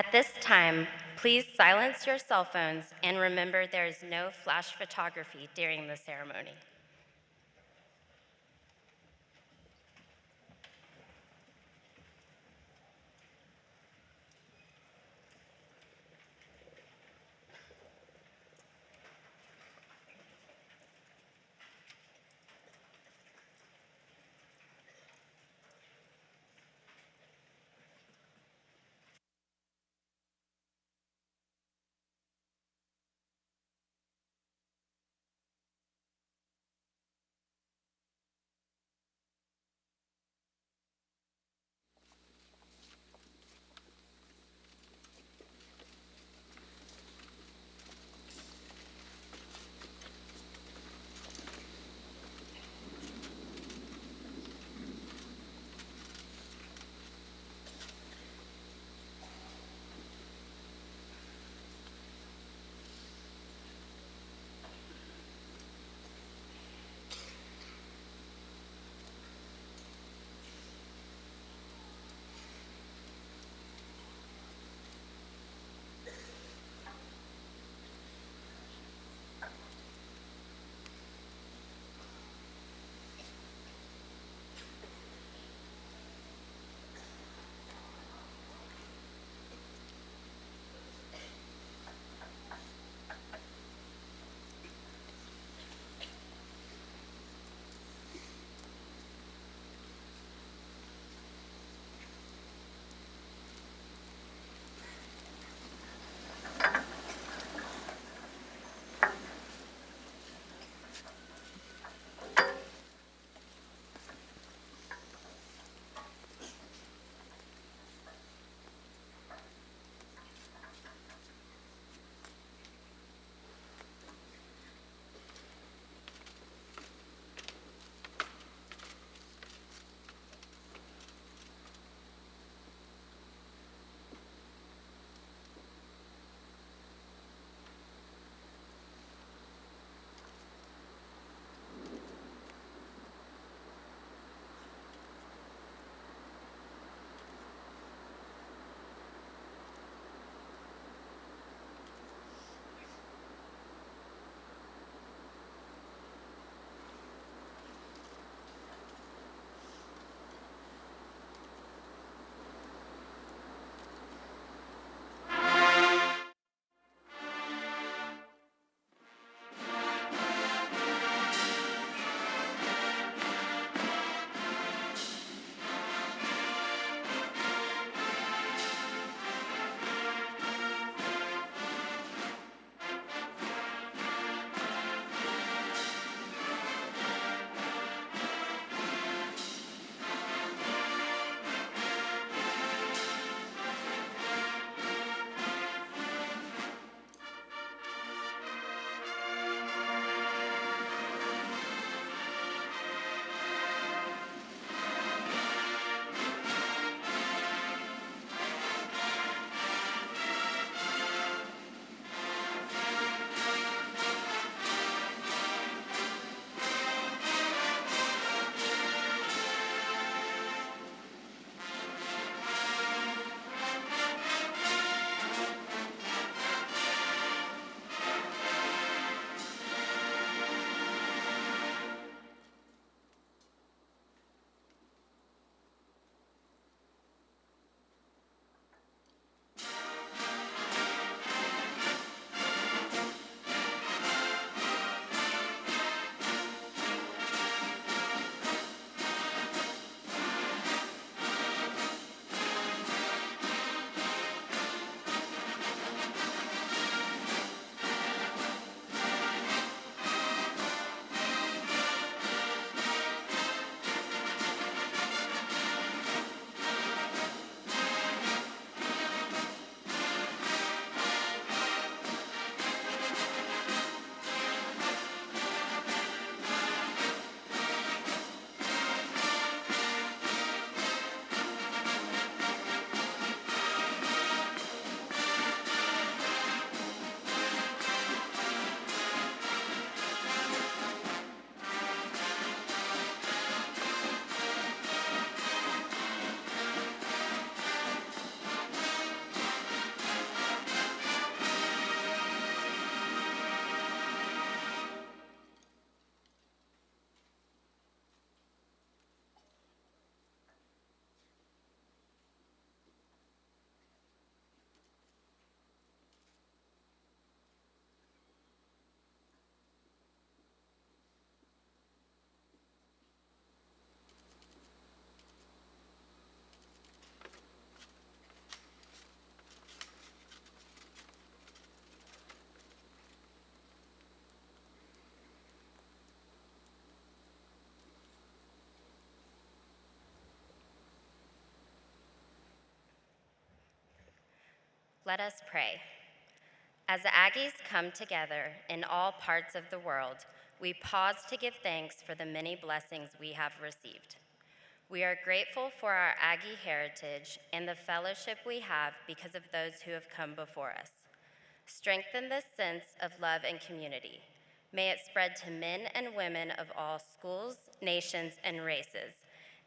At this time, please silence your cell phones and remember there is no flash photography during the ceremony. Let us pray. As the Aggies come together in all parts of the world, we pause to give thanks for the many blessings we have received. We are grateful for our Aggie heritage and the fellowship we have because of those who have come before us. Strengthen this sense of love and community. May it spread to men and women of all schools, nations, and races,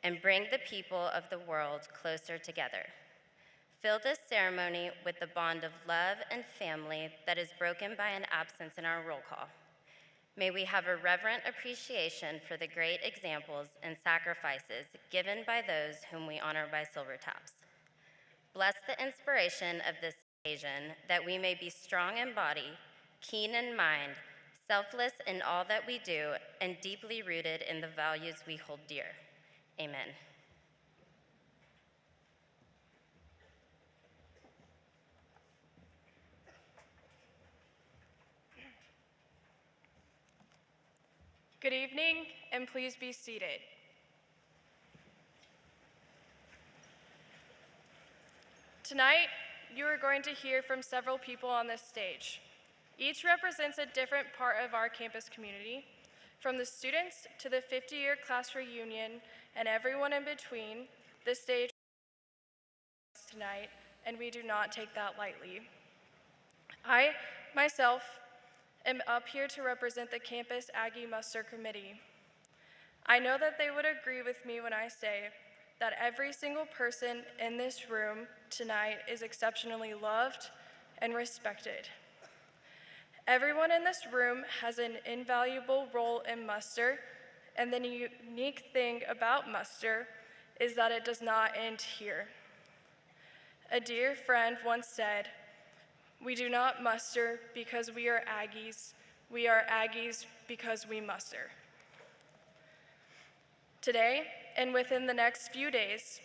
and bring the people of the world closer together. Fill this ceremony with the bond of love and family that is broken by an absence in our roll call. May we have a reverent appreciation for the great examples and sacrifices given by those whom we honor by silver taps. Bless the inspiration of this occasion that we may be strong in body, keen in mind, selfless in all that we do, and deeply rooted in the values we hold dear. Amen. Good evening, and please be seated. Tonight, you are going to hear from several people on this stage. Each represents a different part of our campus community, from the students to the 50-year class reunion and everyone in between. The stage tonight, and we do not take that lightly. I, myself, am up here to represent the Campus Aggie Muster Committee. I know that they would agree with me when I say that every single person in this room tonight is exceptionally loved and respected. Everyone in this room has an invaluable role in Muster, and the unique thing about Muster is that it does not end here. A dear friend once said, "We do not muster because we are Aggies because we muster." Today, and within the next few days,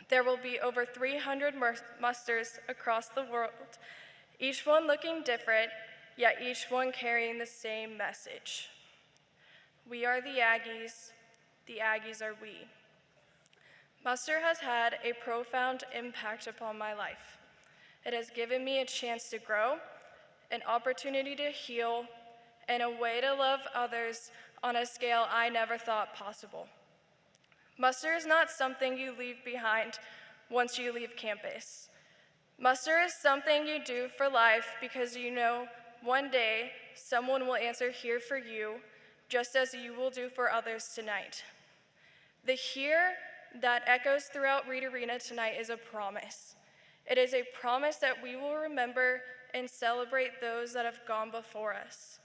there will be over 300 musters across the world, each one looking different, yet each one carrying the same message. We are the Aggies are we. Muster has had a profound impact upon my life. It has given me a chance to grow, an opportunity to heal, and a way to love others on a scale I never thought possible. Muster is not something you leave behind once you leave campus. Muster is something you do for life because you know one day someone will answer here for you, just as you will do for others tonight. The here that echoes throughout Reed Arena tonight is a promise. It is a promise that we will remember and celebrate those that have gone before us.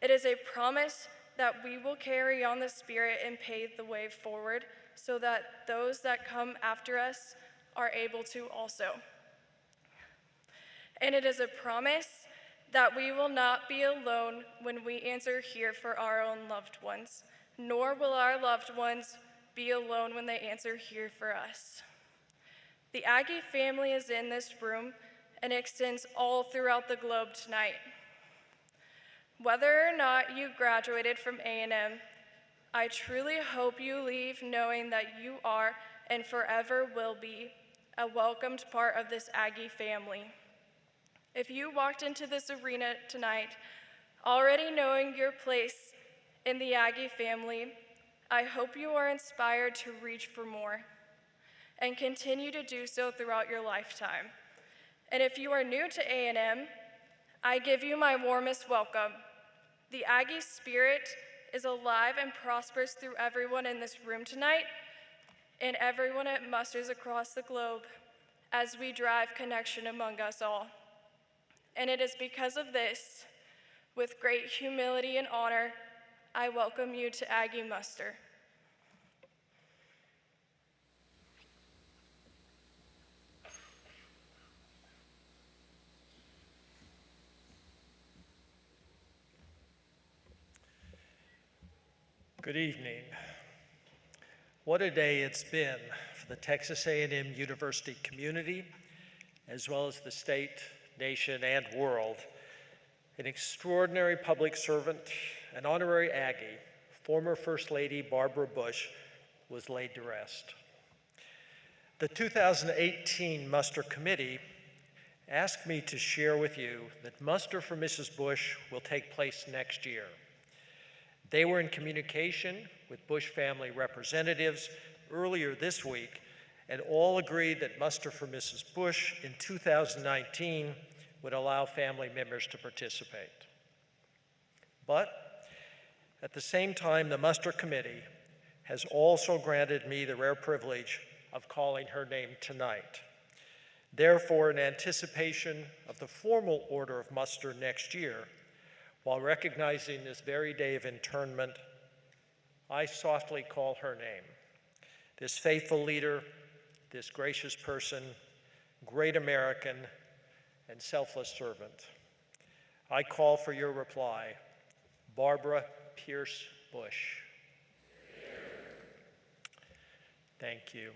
It is a promise that we will carry on the Spirit and pave the way forward so that those that come after us are able to also. And it is a promise that we will not be alone when we answer here for our own loved ones, nor will our loved ones be alone when they answer here for us. The Aggie family is in this room and extends all throughout the globe tonight. Whether or not you graduated from A&M, I truly hope you leave knowing that you are and forever will be a welcomed part of this Aggie family. If you walked into this arena tonight already knowing your place in the Aggie family, I hope you are inspired to reach for more and continue to do so throughout your lifetime. And if you are new to A&M, I give you my warmest welcome. The Aggie spirit is alive and prospers through everyone in this room tonight and everyone at musters across the globe as we drive connection among us all. And it is because of this, with great humility and honor, I welcome you to Aggie Muster. Good evening. What a day it's been for the Texas A&M University community, as well as the state, nation, and world. An extraordinary public servant, an honorary Aggie, former First Lady Barbara Bush, was laid to rest. The 2018 Muster Committee asked me to share with you that muster for Mrs. Bush will take place next year. They were in communication with Bush family representatives earlier this week and all agreed that muster for Mrs. Bush in 2019 would allow family members to participate. But at the same time, the muster committee has also granted me the rare privilege of calling her name tonight. Therefore, in anticipation of the formal order of muster next year, while recognizing this very day of internment, I softly call her name. This faithful leader, this gracious person, great American, and selfless servant. I call for your reply, Barbara Pierce Bush. Thank you.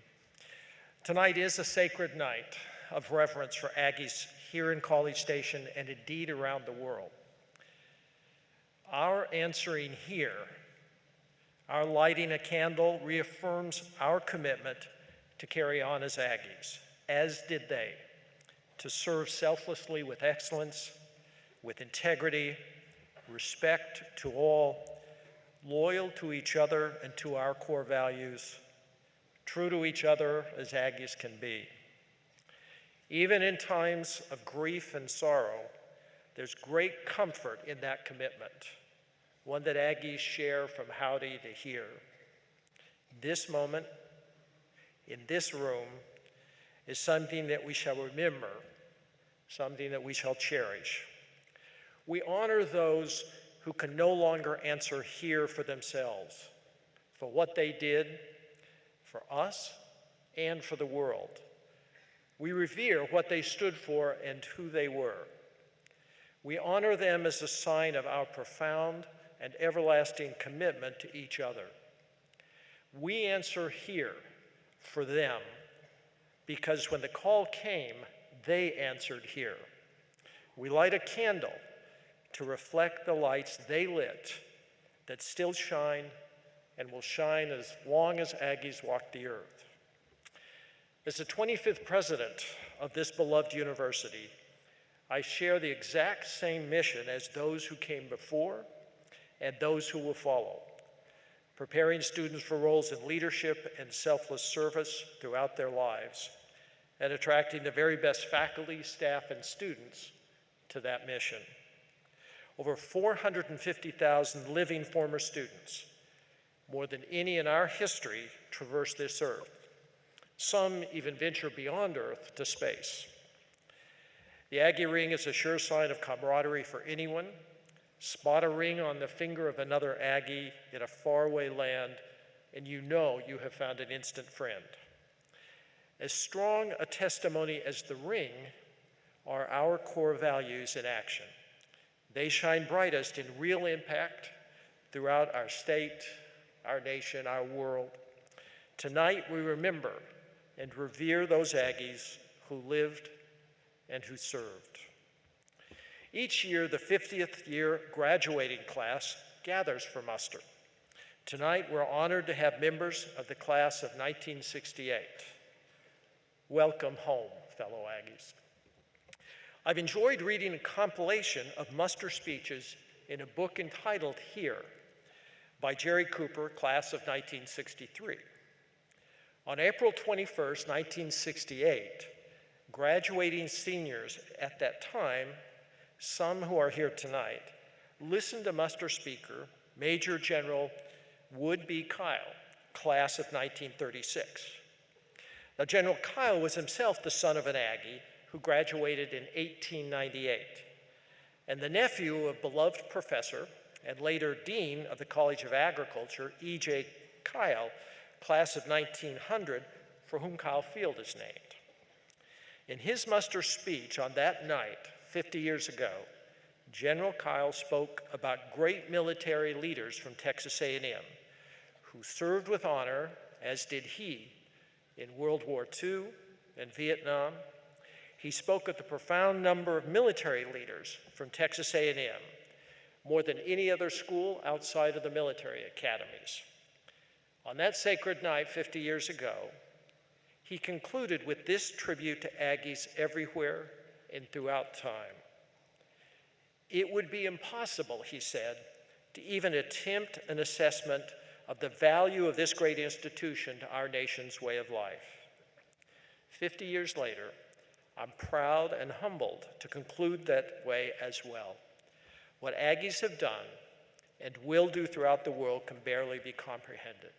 Tonight is a sacred night of reverence for Aggies here in College Station and indeed around the world. Our answering here, our lighting a candle reaffirms our commitment to carry on as Aggies, as did they, to serve selflessly with excellence, with integrity, respect to all, loyal to each other and to our core values, true to each other as Aggies can be. Even in times of grief and sorrow, there's great comfort in that commitment, one that Aggies share from howdy to here. This moment, in this room, is something that we shall remember, something that we shall cherish. We honor those who can no longer answer here for themselves, for what they did, for us, and for the world. We revere what they stood for and who they were. We honor them as a sign of our profound and everlasting commitment to each other. We answer here for them because when the call came, they answered here. We light a candle to reflect the lights they lit that still shine and will shine as long as Aggies walk the earth. As the 25th president of this beloved university, I share the exact same mission as those who came before and those who will follow, preparing students for roles in leadership and selfless service throughout their lives, and attracting the very best faculty, staff, and students to that mission. Over 450,000 living former students, more than any in our history, traverse this earth. Some even venture beyond Earth to space. The Aggie ring is a sure sign of camaraderie for anyone. Spot a ring on the finger of another Aggie in a faraway land, and you know you have found an instant friend. As strong a testimony as the ring are our core values in action. They shine brightest in real impact throughout our state, our nation, our world. Tonight we remember and revere those Aggies who lived and who served. Each year, the 50th year graduating class gathers for muster. Tonight, we're honored to have members of the class of 1968. Welcome home, fellow Aggies. I've enjoyed reading a compilation of muster speeches in a book entitled Here by Jerry Cooper, class of 1963. On April 21st, 1968, graduating seniors at that time, some who are here tonight, listened to muster speaker, Major General Wood B. Kyle, class of 1936. Now, General Kyle was himself the son of an Aggie who graduated in 1898, and the nephew of beloved professor and later dean of the College of Agriculture, E.J. Kyle, class of 1900, for whom Kyle Field is named. In his muster speech on that night, 50 years ago, General Kyle spoke about great military leaders from Texas A&M who served with honor, as did he, in World War II and Vietnam. He spoke of the profound number of military leaders from Texas A&M, more than any other school outside of the military academies. On that sacred night 50 years ago, he concluded with this tribute to Aggies everywhere and throughout time. It would be impossible, he said, to even attempt an assessment of the value of this great institution to our nation's way of life. 50 years later, I'm proud and humbled to conclude that way as well. What Aggies have done and will do throughout the world can barely be comprehended.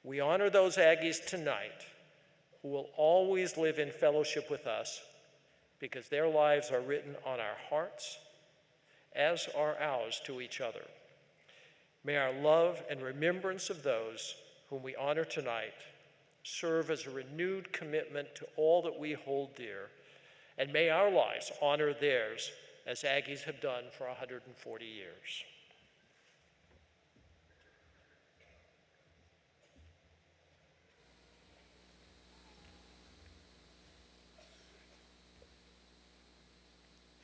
We honor those Aggies tonight who will always live in fellowship with us because their lives are written on our hearts, as are ours to each other. May our love and remembrance of those whom we honor tonight serve as a renewed commitment to all that we hold dear, and may our lives honor theirs as Aggies have done for 140 years.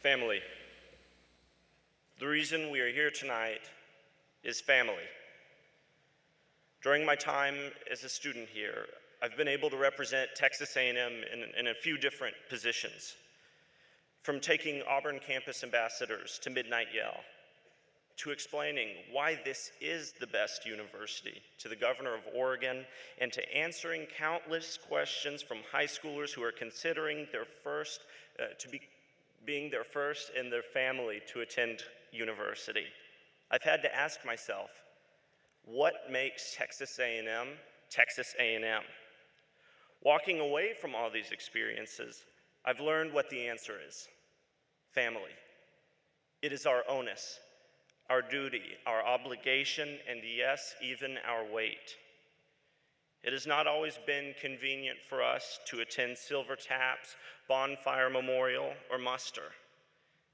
Family. The reason we are here tonight is family. During my time as a student here, I've been able to represent Texas A&M in a few different positions, from taking Auburn campus ambassadors to Midnight Yell, to explaining why this is the best university to the governor of Oregon, and to answering countless questions from high schoolers who are considering their being their first in their family to attend university. I've had to ask myself, what makes Texas A&M Texas A&M? Walking away from all these experiences, I've learned what the answer is: family. It is our onus, our duty, our obligation, and yes, even our weight. It has not always been convenient for us to attend Silver Taps, Bonfire Memorial, or Muster.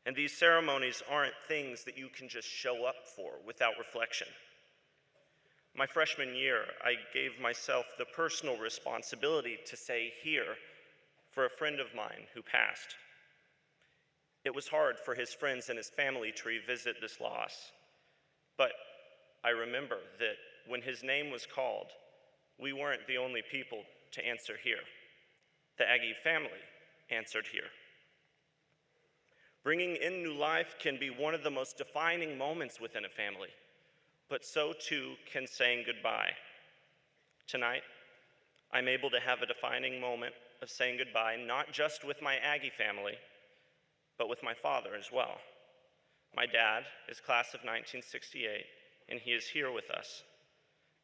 And these ceremonies aren't things that you can just show up for without reflection. My freshman year, I gave myself the personal responsibility to say here for a friend of mine who passed. It was hard for his friends and his family to revisit this loss, but I remember that when his name was called, we weren't the only people to answer here. The Aggie family answered here. Bringing in new life can be one of the most defining moments within a family, but so too can saying goodbye. Tonight, I'm able to have a defining moment of saying goodbye, not just with my Aggie family, but with my father as well. My dad is class of 1968, and he is here with us.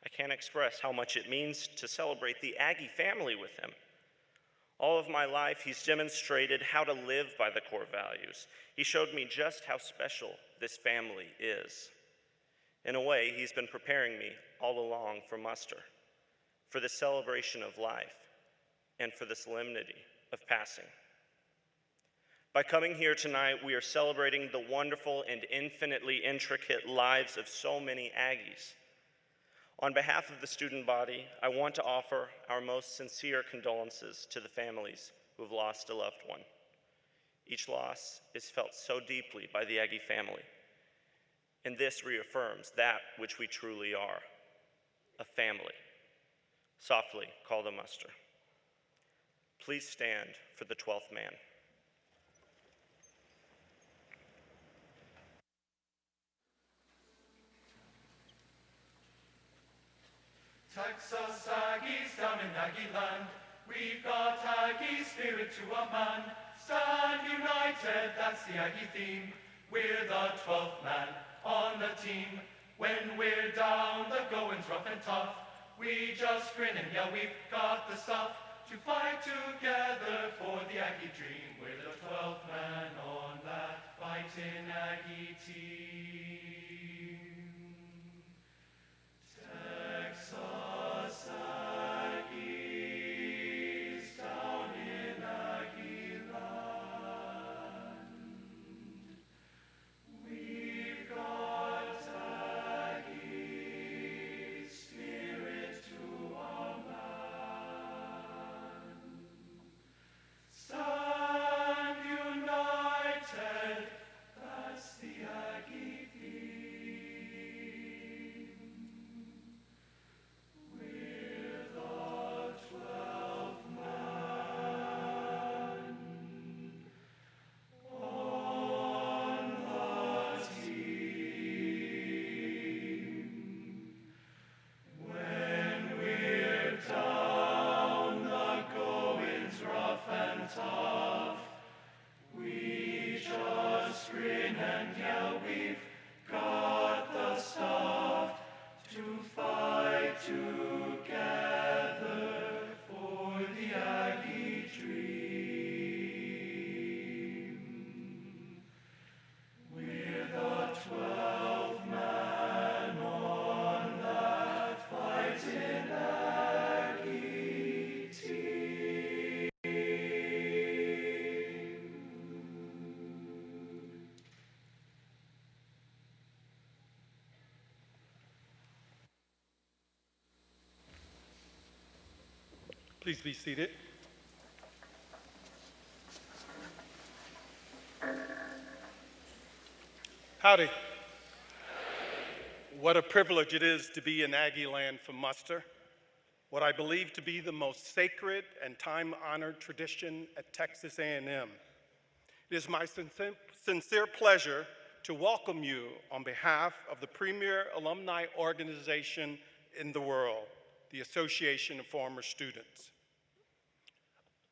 I can't express how much it means to celebrate the Aggie family with him. All of my life, he's demonstrated how to live by the core values. He showed me just how special this family is. In a way, he's been preparing me all along for muster, for the celebration of life, and for the solemnity of passing. By coming here tonight, we are celebrating the wonderful and infinitely intricate lives of so many Aggies. On behalf of the student body, I want to offer our most sincere condolences to the families who have lost a loved one. Each loss is felt so deeply by the Aggie family, and this reaffirms that which we truly are, a family. Softly call the muster. Please stand for the 12th man. Texas Aggies down in Aggie land, we've got Aggie spirit to a man. Stand united, that's the Aggie theme. We're the 12th man on the team. When we're down, the going's rough and tough. We just grin and yell, we've got the stuff to fight together for the Aggie dream. We're the 12th man on that fighting Aggie team. Texas Aggies down in Aggie land. We've got Aggie spirit to our man. Stand united, that's the Aggie theme. We're Please be seated. Howdy. What a privilege it is to be in Aggie land for muster, what I believe to be the most sacred and time-honored tradition at Texas A&M. It is my sincere pleasure to welcome you on behalf of the premier alumni organization in the world, the Association of Former Students.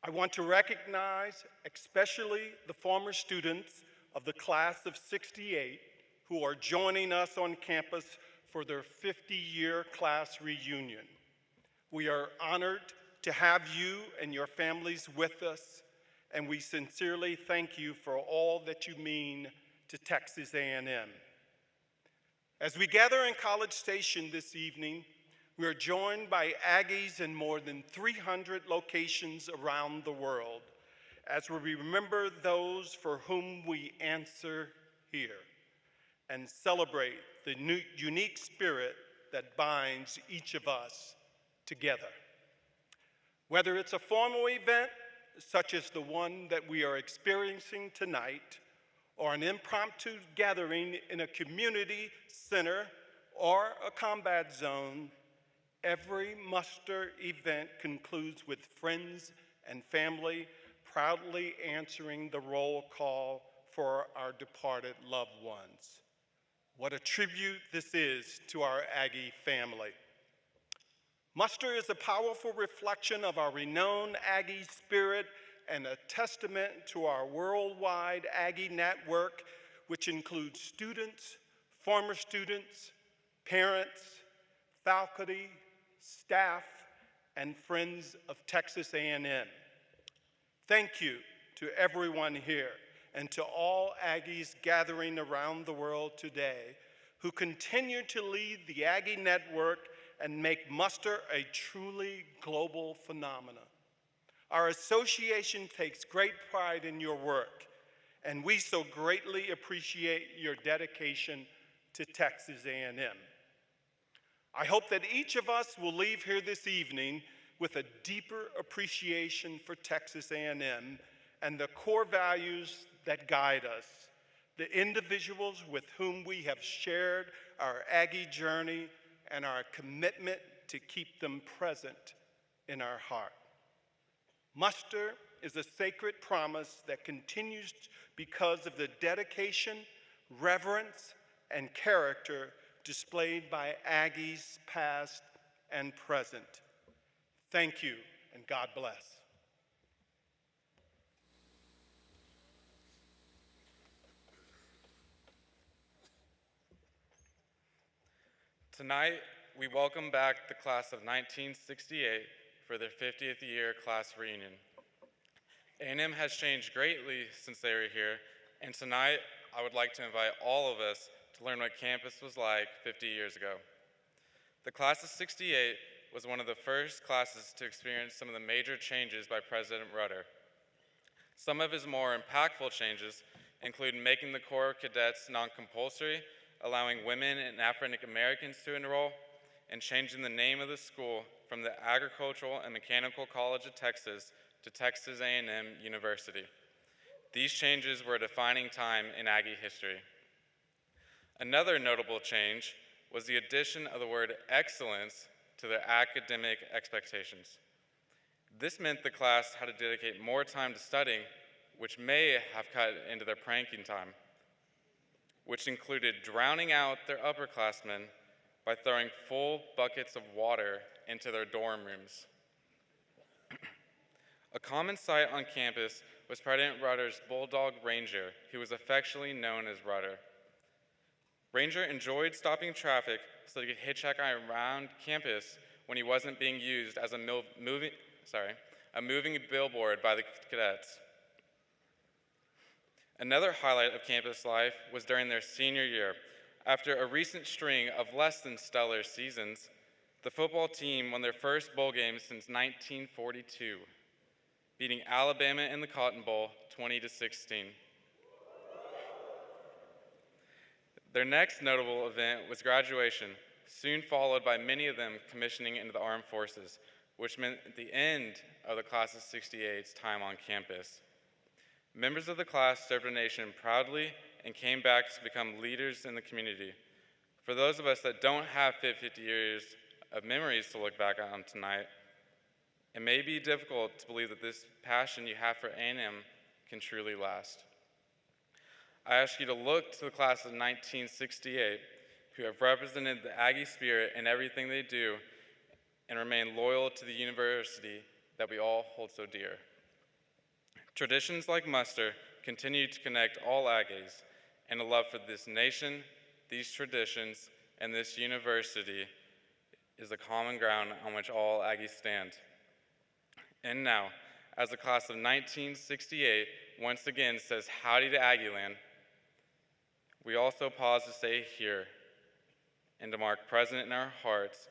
I want to recognize especially the former students of the class of '68 who are joining us on campus for their 50-year class reunion. We are honored to have you and your families with us, and we sincerely thank you for all that you mean to Texas A&M. As we gather in College Station this evening, we are joined by Aggies in more than 300 locations around the world as we remember those for whom we answer here and celebrate the unique spirit that binds each of us together. Whether it's a formal event, such as the one that we are experiencing tonight, or an impromptu gathering in a community center or a combat zone, every muster event concludes with friends and family proudly answering the roll call for our departed loved ones. What a tribute this is to our Aggie family. Muster is a powerful reflection of our renowned Aggie spirit and a testament to our worldwide Aggie network, which includes students, former students, parents, faculty, staff, and friends of Texas A&M. Thank you to everyone here and to all Aggies gathering around the world today who continue to lead the Aggie network and make muster a truly global phenomenon. Our association takes great pride in your work, and we so greatly appreciate your dedication to Texas A&M. I hope that each of us will leave here this evening with a deeper appreciation for Texas A&M and the core values that guide us, the individuals with whom we have shared our Aggie journey and our commitment to keep them present in our heart. Muster is a sacred promise that continues because of the dedication, reverence, and character displayed by Aggies past and present. Thank you, and God bless. Tonight, we welcome back the class of 1968 for their 50th year class reunion. A&M has changed greatly since they were here, and tonight I would like to invite all of us to learn what campus was like 50 years ago. The class of '68 was one of the first classes to experience some of the major changes by President Rudder. Some of his more impactful changes include making the Corps of Cadets non-compulsory, allowing women and African Americans to enroll, and changing the name of the school from the Agricultural and Mechanical College of Texas to Texas A&M University. These changes were a defining time in Aggie history. Another notable change was the addition of the word excellence to their academic expectations. This meant the class had to dedicate more time to studying, which may have cut into their pranking time, which included drowning out their upperclassmen by throwing full buckets of water into their dorm rooms. A common sight on campus was President Rudder's bulldog Ranger, who was affectionately known as Rudder. Ranger enjoyed stopping traffic so he could hitchhike around campus when he wasn't being used as a moving billboard by the cadets. Another highlight of campus life was during their senior year. After a recent string of less than stellar seasons, the football team won their first bowl game since 1942, beating Alabama in the Cotton Bowl 20-16. Their next notable event was graduation, soon followed by many of them commissioning into the armed forces. which meant the end of the class of '68's time on campus. Members of the class served our nation proudly and came back to become leaders in the community. For those of us that don't have 50 years of memories to look back on tonight, it may be difficult to believe that this passion you have for A&M can truly last. I ask you to look to the class of 1968, who have represented the Aggie spirit in everything they do and remain loyal to the university that we all hold so dear. Traditions like muster continue to connect all Aggies, and a love for this nation, these traditions, and this university is the common ground on which all Aggies stand. And now, as the class of 1968 once again says howdy to Aggieland, we also pause to say here and to mark present in our hearts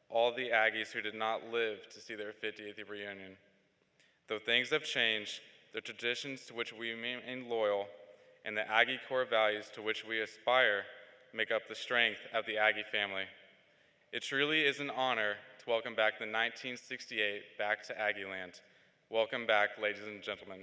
all the Aggies who did not live to see their 50th reunion. Though things have changed, the traditions to which we remain loyal and the Aggie core values to which we aspire make up the strength of the Aggie family. It truly is an honor to welcome back the 1968 back to Aggieland. Welcome back, ladies and gentlemen.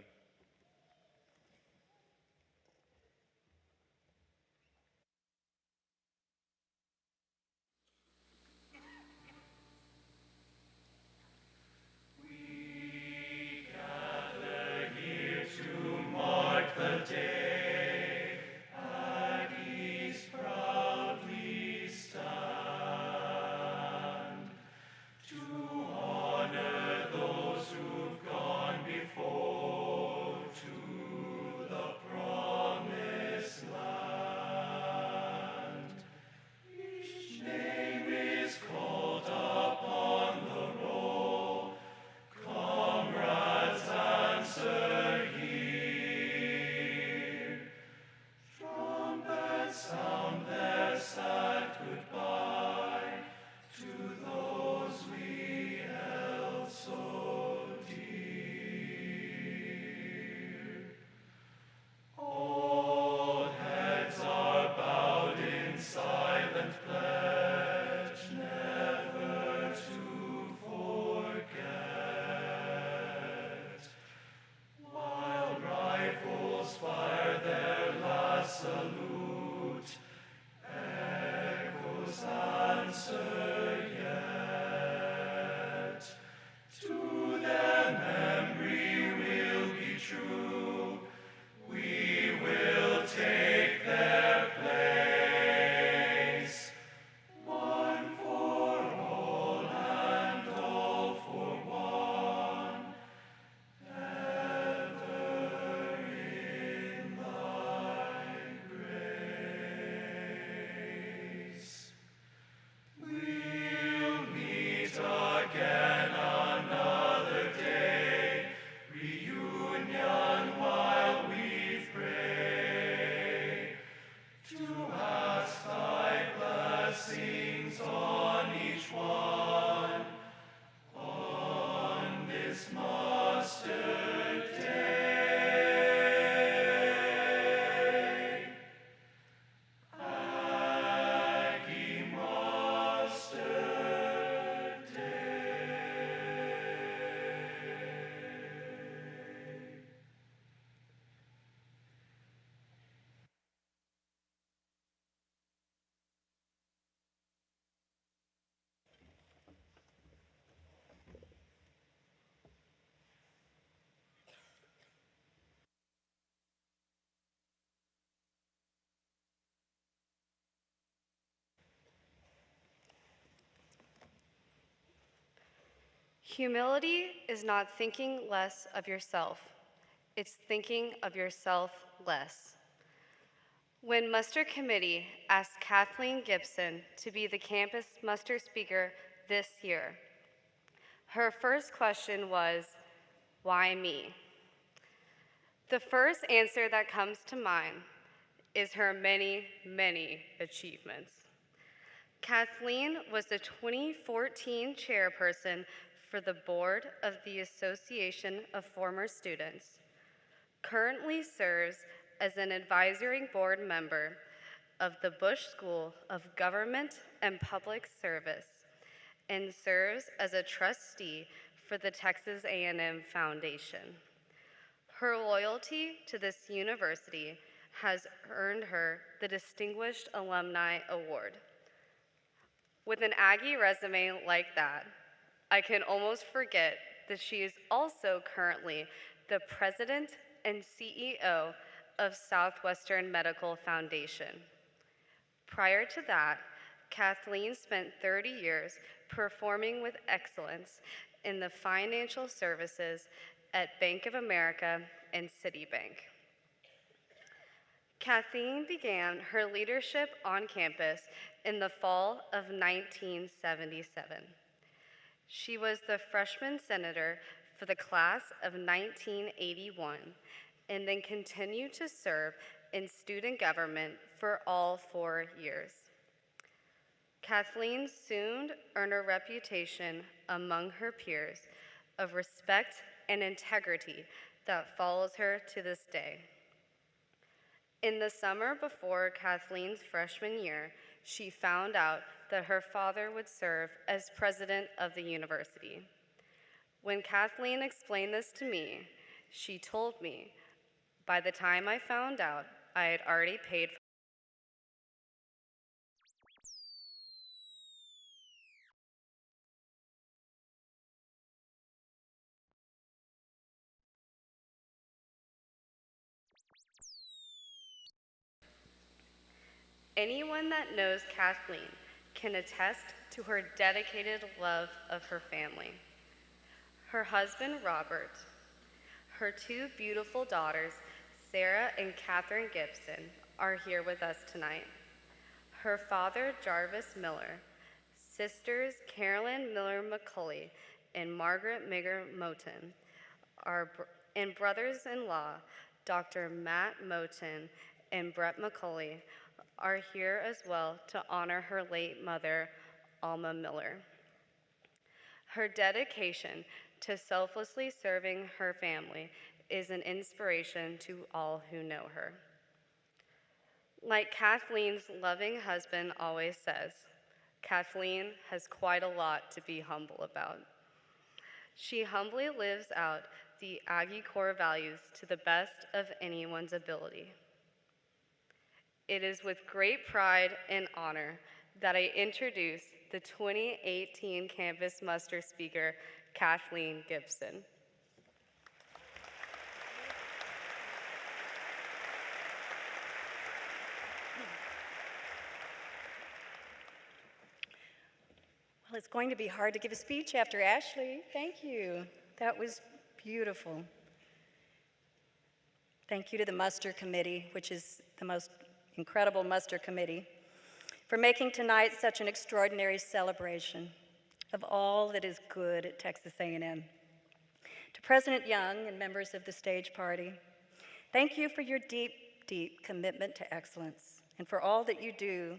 Humility is not thinking less of yourself. It's thinking of yourself less. When Muster Committee asked Kathleen Gibson to be the campus muster speaker this year, her first question was, why me? The first answer that comes to mind is her many, many achievements. Kathleen was the 2014 chairperson for the board of the Association of Former Students, currently serves as an advisory board member of the Bush School of Government and Public Service, and serves as a trustee for the Texas A&M Foundation. Her loyalty to this university has earned her the Distinguished Alumni Award. With an Aggie resume like that, I can almost forget that she is also currently the president and CEO of Southwestern Medical Foundation. Prior to that, Kathleen spent 30 years performing with excellence in the financial services at Bank of America and Citibank. Kathleen began her leadership on campus in the fall of 1977. She was the freshman senator for the class of 1981 and then continued to serve in student government for all 4 years. Kathleen soon earned a reputation among her peers of respect and integrity that follows her to this day. In the summer before Kathleen's freshman year, she found out that her father would serve as president of the university. When Kathleen explained this to me, she told me, by the time I found out, I had already paid for Anyone that knows Kathleen can attest to her dedicated love of her family. Her husband, Robert, her 2 beautiful daughters, Sarah and Catherine Gibson, are here with us tonight. Her father, Jarvis Miller, sisters Carolyn Miller McCulley and Margaret Migger Moten, and brothers-in-law, Dr. Matt Moten and Brett McCulley, are here as well to honor her late mother, Alma Miller. Her dedication to selflessly serving her family is an inspiration to all who know her. Like Kathleen's loving husband always says, Kathleen has quite a lot to be humble about. She humbly lives out the Aggie core values to the best of anyone's ability. It is with great pride and honor that I introduce the 2018 Campus Muster Speaker, Kathleen Gibson. Well, it's going to be hard to give a speech after Ashley. Thank you. That was beautiful. Thank you to the Muster Committee, which is the most incredible Muster Committee, for making tonight such an extraordinary celebration of all that is good at Texas A&M. To President Young and members of the stage party, thank you for your deep, deep commitment to excellence and for all that you do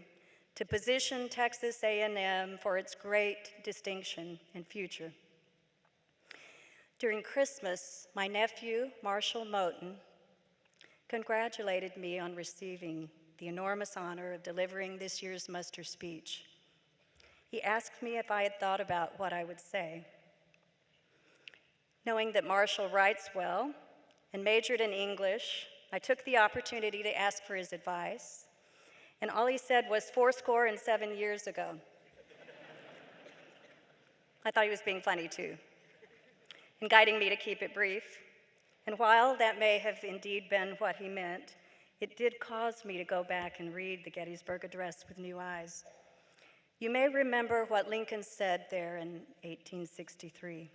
to position Texas A&M for its great distinction and future. During Christmas, my nephew, Marshall Moten, congratulated me on receiving the enormous honor of delivering this year's muster speech. He asked me if I had thought about what I would say. Knowing that Marshall writes well and majored in English, I took the opportunity to ask for his advice, and all he said was 77 years ago. I thought he was being funny too, and guiding me to keep it brief. And while that may have indeed been what he meant, it did cause me to go back and read the Gettysburg Address with new eyes. You may remember what Lincoln said there in 1863.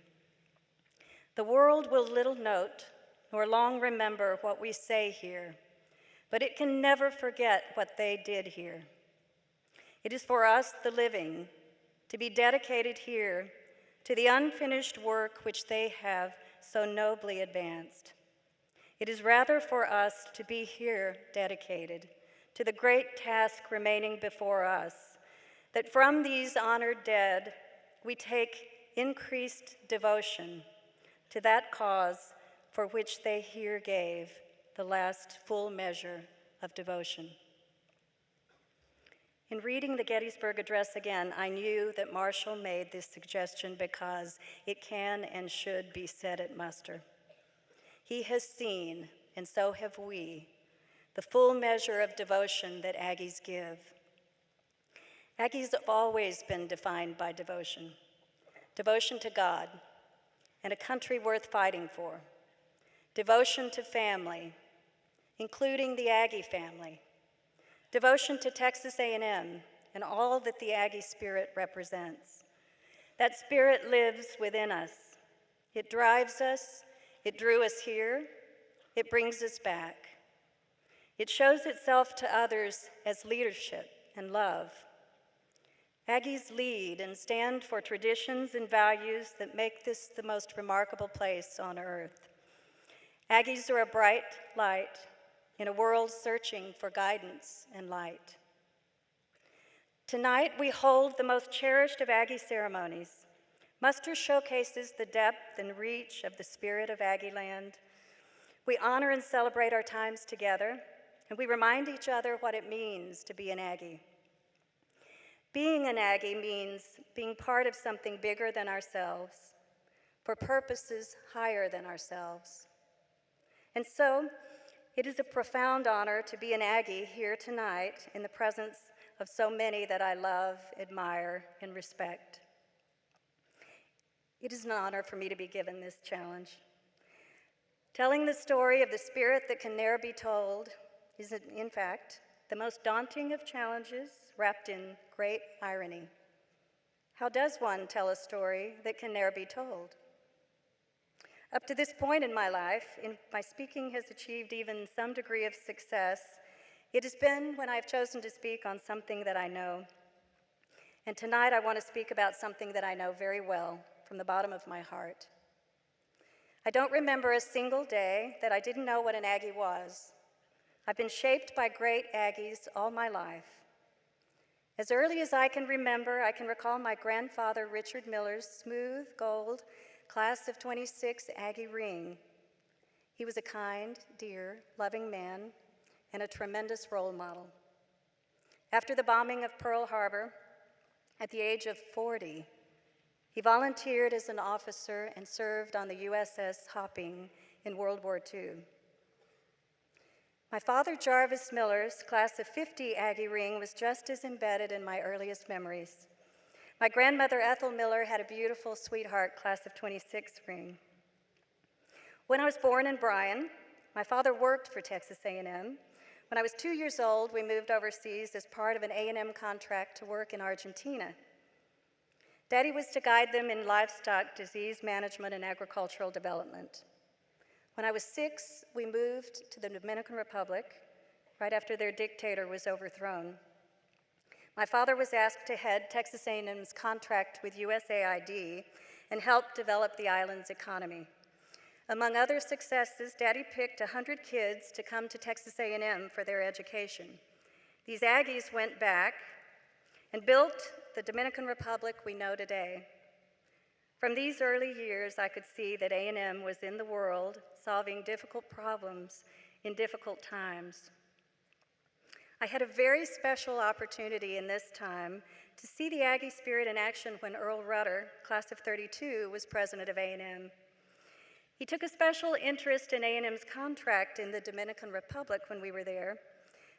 The world will little note nor long remember what we say here, but it can never forget what they did here. It is for us, the living, to be dedicated here to the unfinished work which they have so nobly advanced. It is rather for us to be here dedicated to the great task remaining before us, that from these honored dead we take increased devotion to that cause for which they here gave the last full measure of devotion. In reading the Gettysburg Address again, I knew that Marshall made this suggestion because it can and should be said at muster. He has seen, and so have we, the full measure of devotion that Aggies give. Aggies have always been defined by devotion. Devotion to God and a country worth fighting for. Devotion to family, including the Aggie family. Devotion to Texas A&M and all that the Aggie spirit represents. That spirit lives within us. It drives us, it drew us here, it brings us back. It shows itself to others as leadership and love. Aggies lead and stand for traditions and values that make this the most remarkable place on earth. Aggies are a bright light in a world searching for guidance and light. Tonight, we hold the most cherished of Aggie ceremonies. Muster showcases the depth and reach of the spirit of Aggie land. We honor and celebrate our times together, and we remind each other what it means to be an Aggie. Being an Aggie means being part of something bigger than ourselves, for purposes higher than ourselves. And so, it is a profound honor to be an Aggie here tonight in the presence of so many that I love, admire, and respect. It is an honor for me to be given this challenge. Telling the story of the spirit that can ne'er be told is, in fact, the most daunting of challenges wrapped in great irony. How does one tell a story that can ne'er be told? Up to this point in my life, my speaking has achieved even some degree of success. It has been when I've chosen to speak on something that I know. And tonight I want to speak about something that I know very well from the bottom of my heart. I don't remember a single day that I didn't know what an Aggie was. I've been shaped by great Aggies all my life. As early as I can remember, I can recall my grandfather Richard Miller's smooth gold Class of 26 Aggie ring. He was a kind, dear, loving man and a tremendous role model. After the bombing of Pearl Harbor, at the age of 40, he volunteered as an officer and served on the USS Hopping in World War II. My father, Jarvis Miller's Class of 50 Aggie ring was just as embedded in my earliest memories. My grandmother, Ethel Miller, had a beautiful sweetheart Class of 26 ring. When I was born in Bryan, my father worked for Texas A&M. When I was 2 years old, we moved overseas as part of an A&M contract to work in Argentina. Daddy was to guide them in livestock disease management and agricultural development. When I was 6, we moved to the Dominican Republic right after their dictator was overthrown. My father was asked to head Texas A&M's contract with USAID and help develop the island's economy. Among other successes, Daddy picked 100 kids to come to Texas A&M for their education. These Aggies went back and built the Dominican Republic we know today. From these early years, I could see that A&M was in the world, solving difficult problems in difficult times. I had a very special opportunity in this time to see the Aggie spirit in action when Earl Rudder, Class of 32, was president of A&M. He took a special interest in A&M's contract in the Dominican Republic when we were there,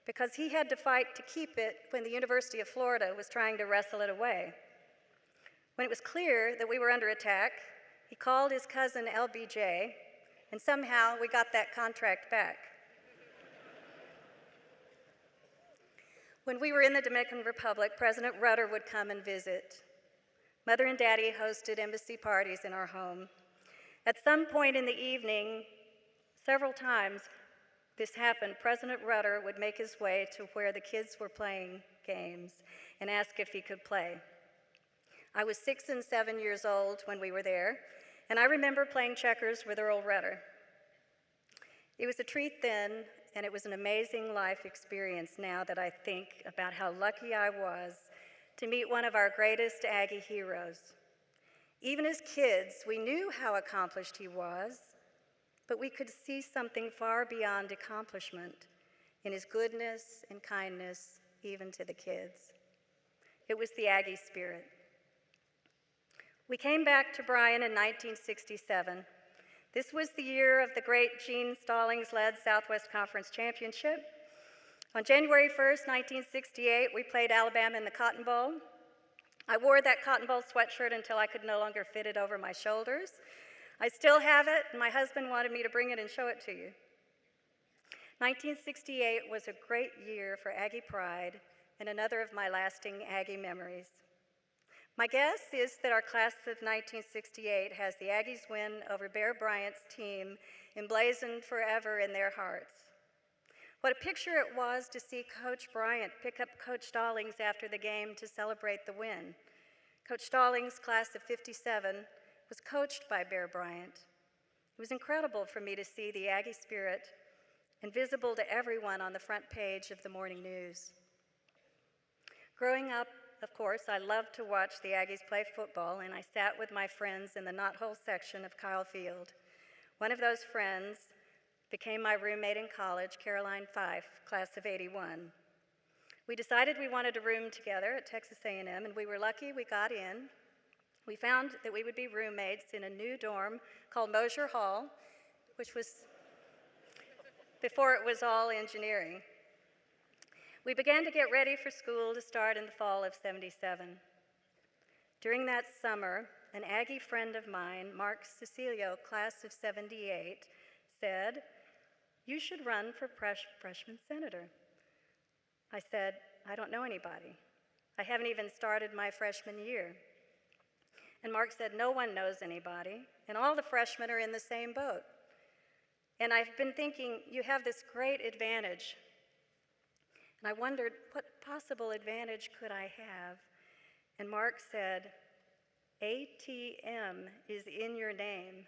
because he had to fight to keep it when the University of Florida was trying to wrestle it away. When it was clear that we were under attack, he called his cousin LBJ, and somehow we got that contract back. When we were in the Dominican Republic, President Rudder would come and visit. Mother and Daddy hosted embassy parties in our home. At some point in the evening, several times this happened, President Rudder would make his way to where the kids were playing games and ask if he could play. I was 6 and 7 years old when we were there, and I remember playing checkers with Earl Rudder. It was a treat then, and it was an amazing life experience now that I think about how lucky I was to meet one of our greatest Aggie heroes. Even as kids, we knew how accomplished he was, but we could see something far beyond accomplishment in his goodness and kindness, even to the kids. It was the Aggie spirit. We came back to Bryan in 1967. This was the year of the great Gene Stallings-led Southwest Conference Championship. On January 1st, 1968, we played Alabama in the Cotton Bowl. I wore that Cotton Bowl sweatshirt until I could no longer fit it over my shoulders. I still have it, and my husband wanted me to bring it and show it to you. 1968 was a great year for Aggie pride and another of my lasting Aggie memories. My guess is that our class of 1968 has the Aggies' win over Bear Bryant's team emblazoned forever in their hearts. What a picture it was to see Coach Bryant pick up Coach Stallings after the game to celebrate the win. Coach Stallings' class of '57 was coached by Bear Bryant. It was incredible for me to see the Aggie spirit and visible to everyone on the front page of the morning news. Growing up, of course, I loved to watch the Aggies play football, and I sat with my friends in the knothole section of Kyle Field. One of those friends became my roommate in college, Caroline Fife, class of '81. We decided we wanted to room together at Texas A&M, and we were lucky we got in. We found that we would be roommates in a new dorm called Mosier Hall, which was before it was all engineering. We began to get ready for school to start in the fall of '77. During that summer, an Aggie friend of mine, Mark Cecilio, class of '78, said, "You should run for freshman senator." I said, "I don't know anybody. I haven't even started my freshman year." And Mark said, "No one knows anybody, and all the freshmen are in the same boat. And I've been thinking, you have this great advantage." And I wondered, what possible advantage could I have? And Mark said, "ATM is in your name."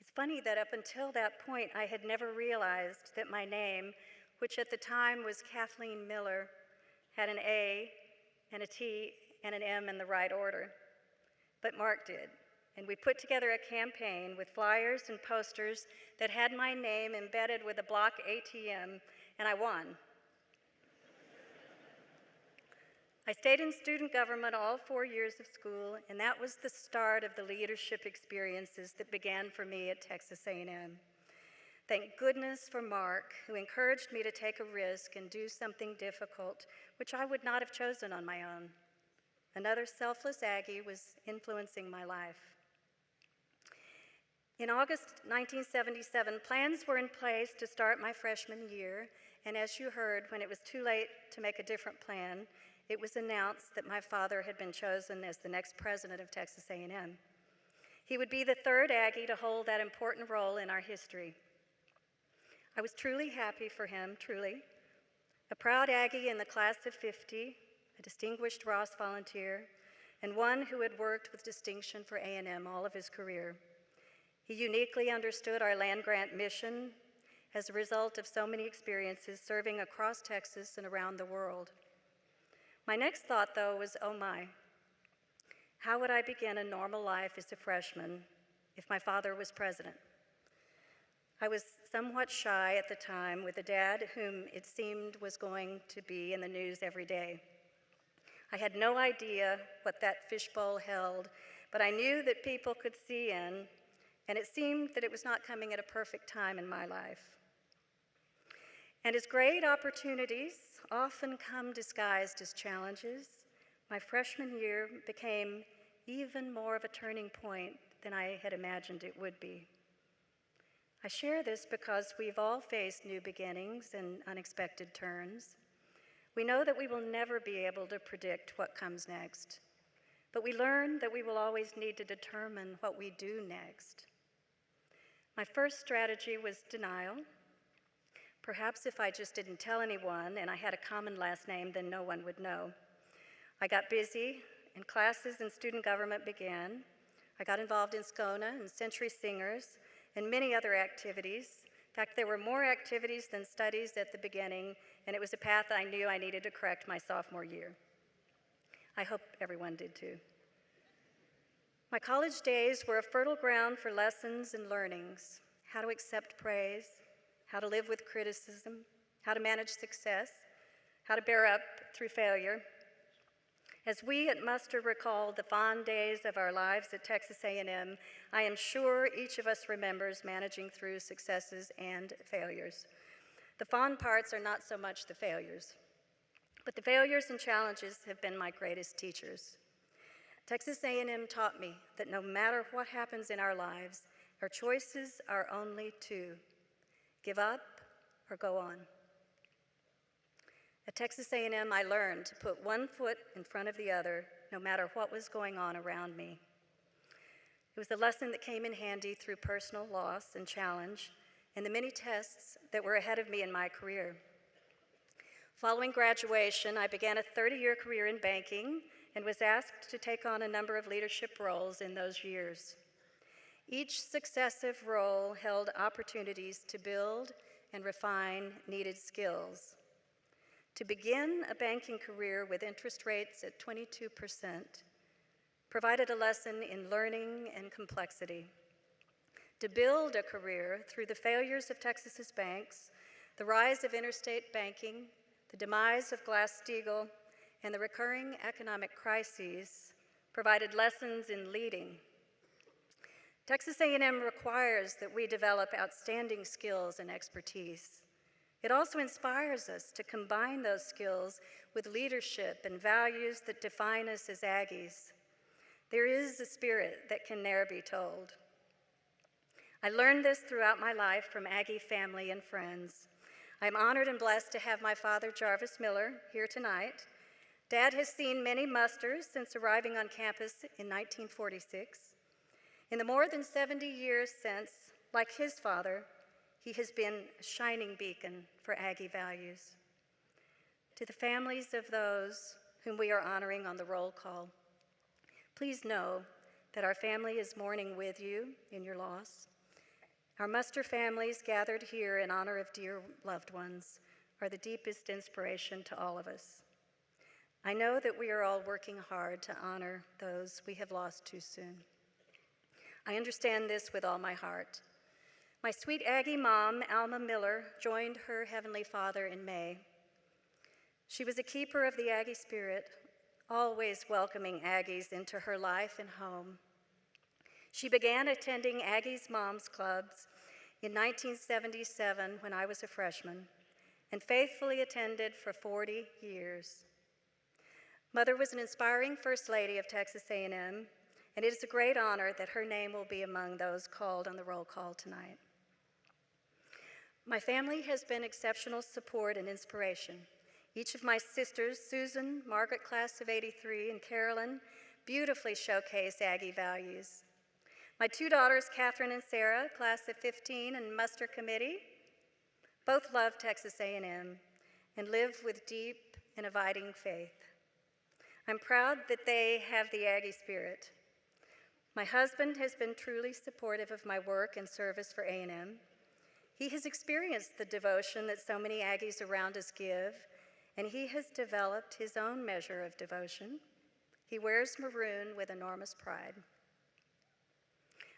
It's funny that up until that point, I had never realized that my name, which at the time was Kathleen Miller, had an A and a T and an M in the right order. But Mark did, and we put together a campaign with flyers and posters that had my name embedded with a block ATM, and I won. I stayed in student government all 4 years of school, and that was the start of the leadership experiences that began for me at Texas A&M. Thank goodness for Mark, who encouraged me to take a risk and do something difficult, which I would not have chosen on my own. Another selfless Aggie was influencing my life. In August 1977, plans were in place to start my freshman year, and as you heard, when it was too late to make a different plan, it was announced that my father had been chosen as the next president of Texas A&M. He would be the third Aggie to hold that important role in our history. I was truly happy for him, truly. A proud Aggie in the class of '50, a distinguished Ross volunteer, and one who had worked with distinction for A&M all of his career. He uniquely understood our land-grant mission as a result of so many experiences serving across Texas and around the world. My next thought, though, was, oh my, how would I begin a normal life as a freshman if my father was president? I was somewhat shy at the time with a dad whom it seemed was going to be in the news every day. I had no idea what that fishbowl held, but I knew that people could see in, and it seemed that it was not coming at a perfect time in my life. And as great opportunities often come disguised as challenges, my freshman year became even more of a turning point than I had imagined it would be. I share this because we've all faced new beginnings and unexpected turns. We know that we will never be able to predict what comes next, but we learn that we will always need to determine what we do next. My first strategy was denial. Perhaps if I just didn't tell anyone and I had a common last name, then no one would know. I got busy, and classes in student government began. I got involved in SCONA and Century Singers and many other activities. In fact, there were more activities than studies at the beginning, and it was a path I knew I needed to correct my sophomore year. I hope everyone did too. My college days were a fertile ground for lessons and learnings: how to accept praise, how to live with criticism, how to manage success, how to bear up through failure. As we at Muster recall the fond days of our lives at Texas A&M, I am sure each of us remembers managing through successes and failures. The fond parts are not so much the failures, but the failures and challenges have been my greatest teachers. Texas A&M taught me that no matter what happens in our lives, our choices are only two: give up or go on. At Texas A&M, I learned to put one foot in front of the other, no matter what was going on around me. It was a lesson that came in handy through personal loss and challenge, and the many tests that were ahead of me in my career. Following graduation, I began a 30-year career in banking and was asked to take on a number of leadership roles in those years. Each successive role held opportunities to build and refine needed skills. To begin a banking career with interest rates at 22% provided a lesson in learning and complexity. To build a career through the failures of Texas's banks, the rise of interstate banking, the demise of Glass-Steagall, and the recurring economic crises provided lessons in leading. Texas A&M requires that we develop outstanding skills and expertise. It also inspires us to combine those skills with leadership and values that define us as Aggies. There is a spirit that can ne'er be told. I learned this throughout my life from Aggie family and friends. I'm honored and blessed to have my father, Jarvis Miller, here tonight. Dad has seen many musters since arriving on campus in 1946. In the more than 70 years since, like his father, he has been a shining beacon for Aggie values. To the families of those whom we are honoring on the roll call, please know that our family is mourning with you in your loss. Our muster families gathered here in honor of dear loved ones are the deepest inspiration to all of us. I know that we are all working hard to honor those we have lost too soon. I understand this with all my heart. My sweet Aggie mom, Alma Miller, joined her Heavenly Father in May. She was a keeper of the Aggie spirit, always welcoming Aggies into her life and home. She began attending Aggie's Moms Clubs in 1977 when I was a freshman, and faithfully attended for 40 years. Mother was an inspiring First Lady of Texas A&M, and it is a great honor that her name will be among those called on the roll call tonight. My family has been exceptional support and inspiration. Each of my sisters, Susan, Margaret, class of '83, and Carolyn, beautifully showcase Aggie values. My two daughters, Catherine and Sarah, class of '15 and muster committee, both love Texas A&M and live with deep and abiding faith. I'm proud that they have the Aggie spirit. My husband has been truly supportive of my work and service for A&M. He has experienced the devotion that so many Aggies around us give, and he has developed his own measure of devotion. He wears maroon with enormous pride.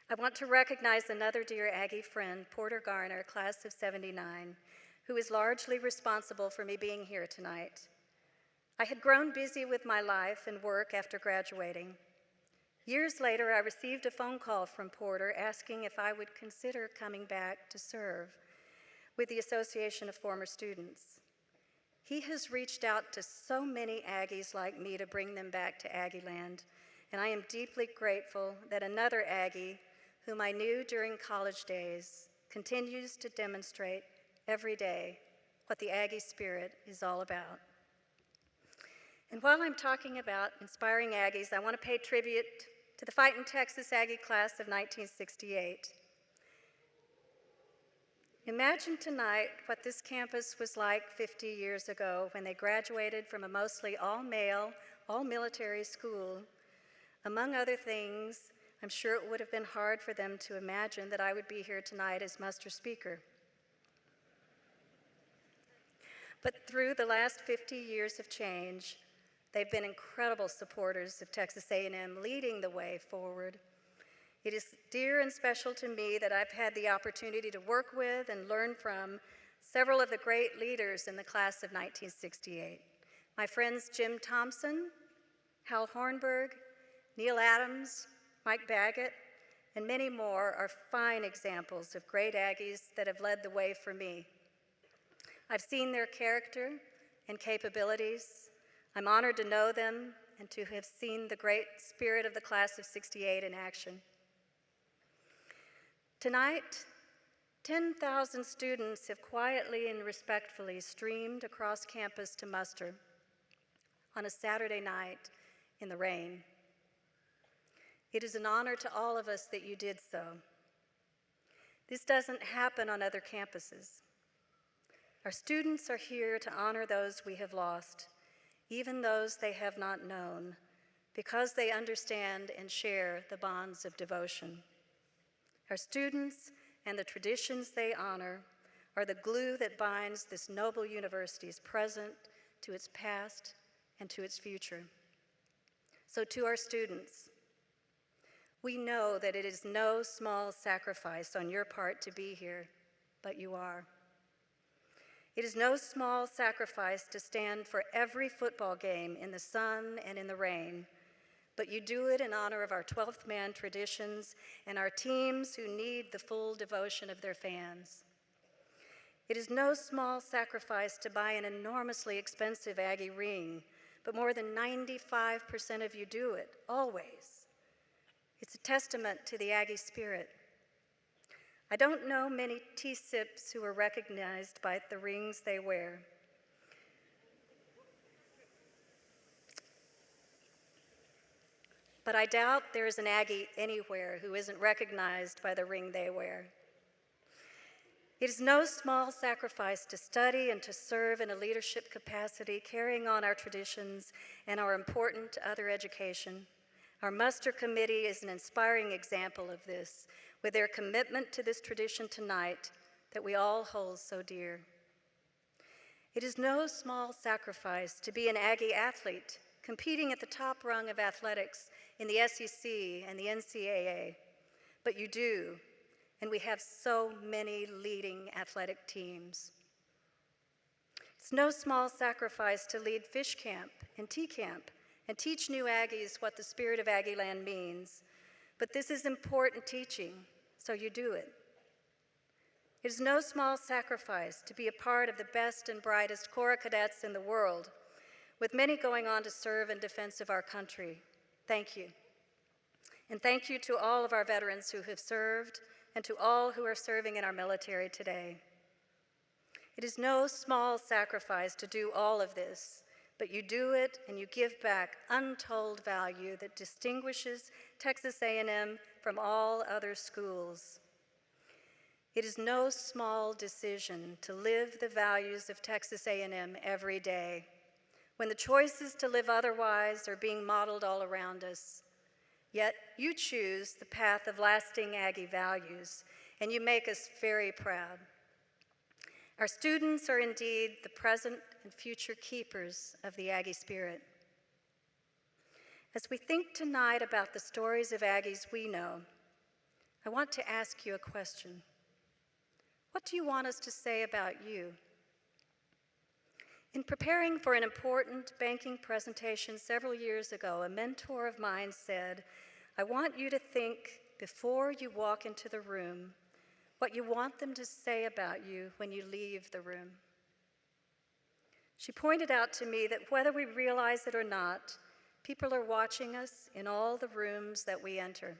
I want to recognize another dear Aggie friend, Porter Garner, class of '79, who is largely responsible for me being here tonight. I had grown busy with my life and work after graduating. Years later, I received a phone call from Porter asking if I would consider coming back to serve with the Association of Former Students. He has reached out to so many Aggies like me to bring them back to Aggieland, and I am deeply grateful that another Aggie, whom I knew during college days, continues to demonstrate every day what the Aggie spirit is all about. And while I'm talking about inspiring Aggies, I want to pay tribute to the Fightin' Texas Aggie class of 1968. Imagine tonight what this campus was like 50 years ago when they graduated from a mostly all-male, all-military school. Among other things, I'm sure it would have been hard for them to imagine that I would be here tonight as muster speaker. But through the last 50 years of change, they've been incredible supporters of Texas A&M, leading the way forward. It is dear and special to me that I've had the opportunity to work with and learn from several of the great leaders in the class of 1968. My friends Jim Thompson, Hal Hornberg, Neil Adams, Mike Baggett, and many more are fine examples of great Aggies that have led the way for me. I've seen their character and capabilities. I'm honored to know them and to have seen the great spirit of the class of '68 in action. Tonight, 10,000 students have quietly and respectfully streamed across campus to muster on a Saturday night in the rain. It is an honor to all of us that you did so. This doesn't happen on other campuses. Our students are here to honor those we have lost, even those they have not known, because they understand and share the bonds of devotion. Our students and the traditions they honor are the glue that binds this noble university's present to its past and to its future. So to our students, we know that it is no small sacrifice on your part to be here, but you are. It is no small sacrifice to stand for every football game in the sun and in the rain, but you do it in honor of our 12th man traditions and our teams who need the full devotion of their fans. It is no small sacrifice to buy an enormously expensive Aggie ring, but more than 95% of you do it, always. It's a testament to the Aggie spirit. I don't know many T-SIPs who are recognized by the rings they wear. But I doubt there is an Aggie anywhere who isn't recognized by the ring they wear. It is no small sacrifice to study and to serve in a leadership capacity, carrying on our traditions and our important other education. Our muster committee is an inspiring example of this, with their commitment to this tradition tonight that we all hold so dear. It is no small sacrifice to be an Aggie athlete, competing at the top rung of athletics in the SEC and the NCAA, but you do, and we have so many leading athletic teams. It's no small sacrifice to lead fish camp and tea camp and teach new Aggies what the spirit of Aggieland means, but this is important teaching, so you do it. It is no small sacrifice to be a part of the best and brightest Corps of Cadets in the world, with many going on to serve in defense of our country. Thank you. And thank you to all of our veterans who have served and to all who are serving in our military today. It is no small sacrifice to do all of this, but you do it and you give back untold value that distinguishes Texas A&M from all other schools. It is no small decision to live the values of Texas A&M every day, when the choices to live otherwise are being modeled all around us. Yet you choose the path of lasting Aggie values, and you make us very proud. Our students are indeed the present and future keepers of the Aggie spirit. As we think tonight about the stories of Aggies we know, I want to ask you a question. What do you want us to say about you? In preparing for an important banking presentation several years ago, a mentor of mine said, I want you to think before you walk into the room what you want them to say about you when you leave the room. She pointed out to me that whether we realize it or not, people are watching us in all the rooms that we enter.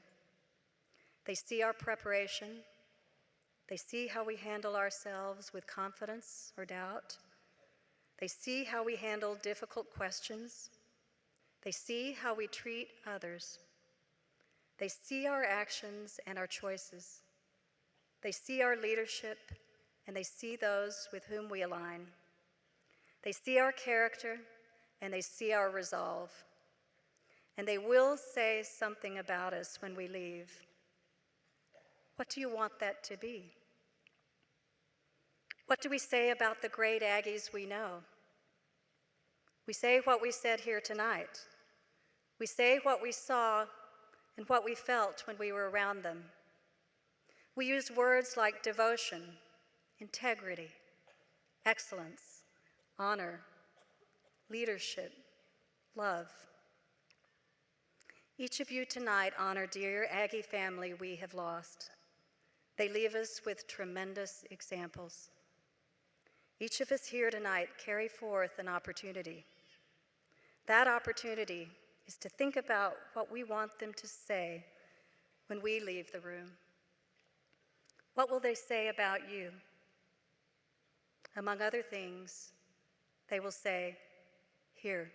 They see our preparation. They see how we handle ourselves with confidence or doubt. They see how we handle difficult questions. They see how we treat others. They see our actions and our choices. They see our leadership, and they see those with whom we align. They see our character, and they see our resolve. And they will say something about us when we leave. What do you want that to be? What do we say about the great Aggies we know? We say what we said here tonight. We say what we saw and what we felt when we were around them. We use words like devotion, integrity, excellence, honor, leadership, love. Each of you tonight honor dear Aggie family we have lost. They leave us with tremendous examples. Each of us here tonight carry forth an opportunity. That opportunity is to think about what we want them to say when we leave the room. What will they say about you? Among other things, they will say, "Here."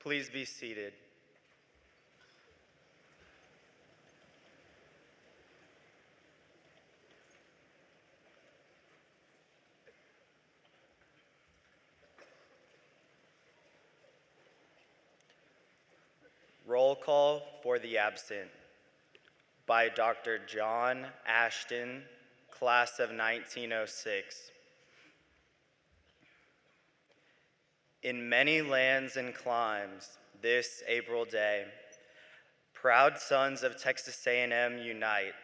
Please be seated. Roll call for the absent by Dr. John Ashton, class of 1906. In many lands and climes, this April day, proud sons of Texas A&M unite.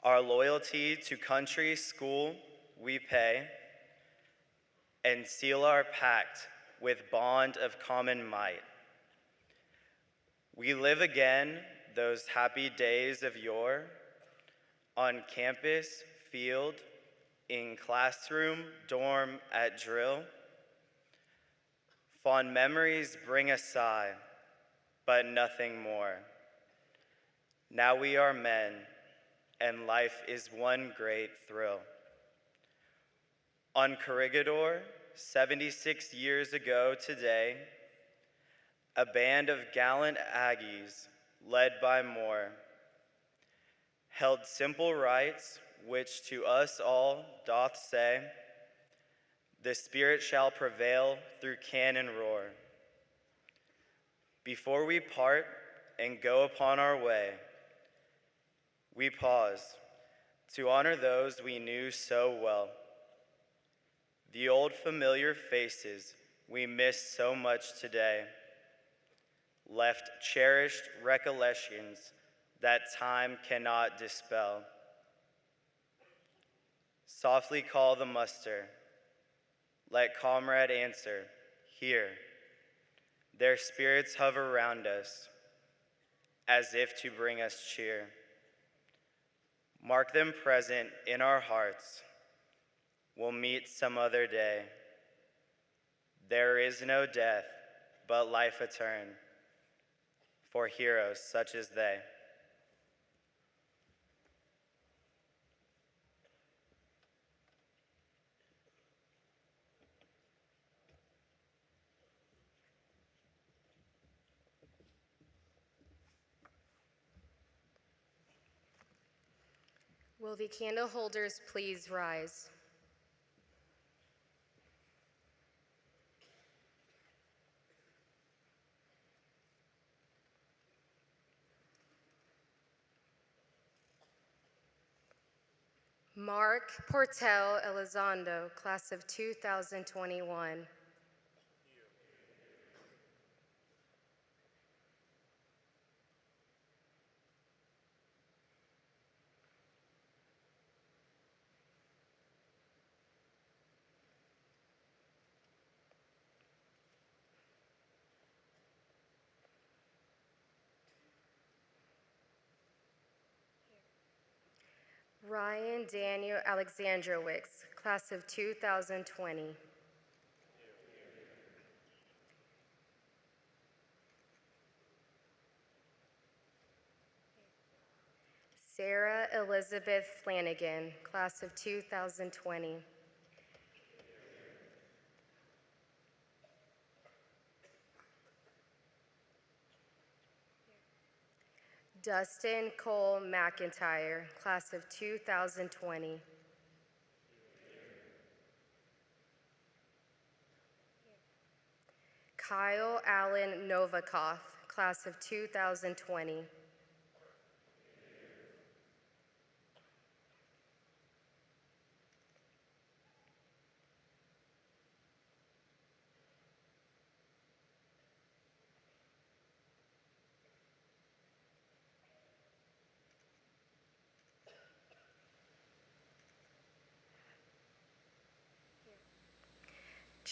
Our loyalty to country, school, we pay, and seal our pact with bond of common might. We live again those happy days of yore, on campus, field, in classroom, dorm, at drill. Fond memories bring a sigh, but nothing more. Now we are men, and life is one great thrill. On Corregidor, 76 years ago today, a band of gallant Aggies, led by Moore, held simple rites which to us all doth say, the spirit shall prevail through cannon roar. Before we part and go upon our way, we pause to honor those we knew so well. The old familiar faces we miss so much today, left cherished recollections that time cannot dispel. Softly call the muster. Let comrade answer, here. Their spirits hover round us, as if to bring us cheer. Mark them present in our hearts. We'll meet some other day. There is no death, but life etern, for heroes such as they. Will the candle holders please rise? Mark Portel Elizondo, class of 2021. Ryan Daniel Alexandrowicz, class of 2020. Sarah Elizabeth Flanagan, class of 2020. Dustin Cole McIntyre, class of 2020. Kyle Allen Novikov, class of 2020.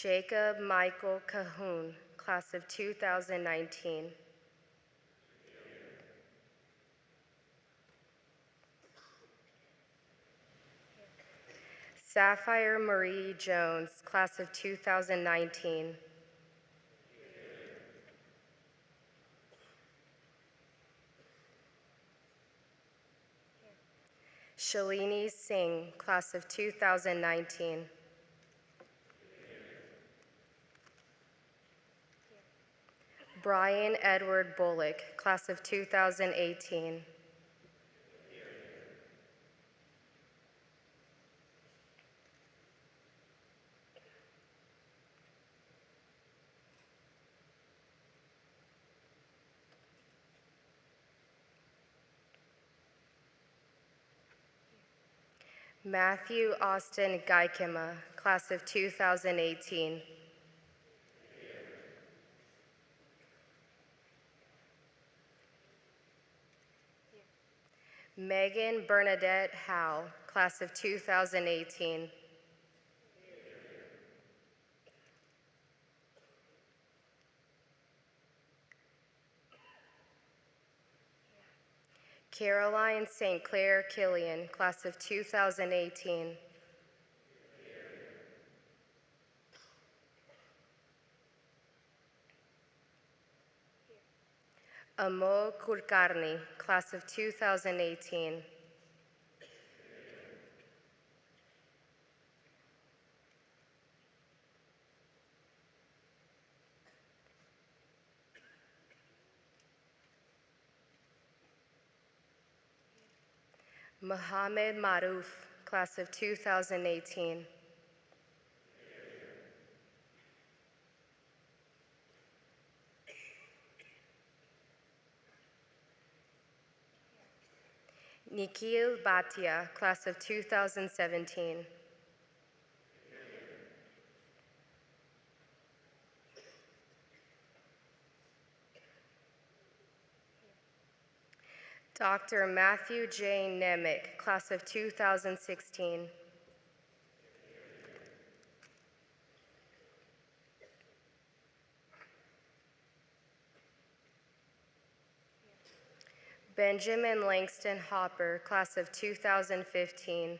Jacob Michael Cahoon, class of 2019. Sapphire Marie Jones, class of 2019. Shalini Singh, class of 2019. Brian Edward Bullock, class of 2018. Matthew Austin Gaikema, class of 2018. Megan Bernadette Howe, class of 2018. Caroline St. Clair Killian, class of 2018. Amol Kulkarni, class of 2018. Mohammed Maruf, class of 2018. Nikhil Bhatia, class of 2017. Dr. Matthew J. Nemec, class of 2016. Benjamin Langston Hopper, class of 2015.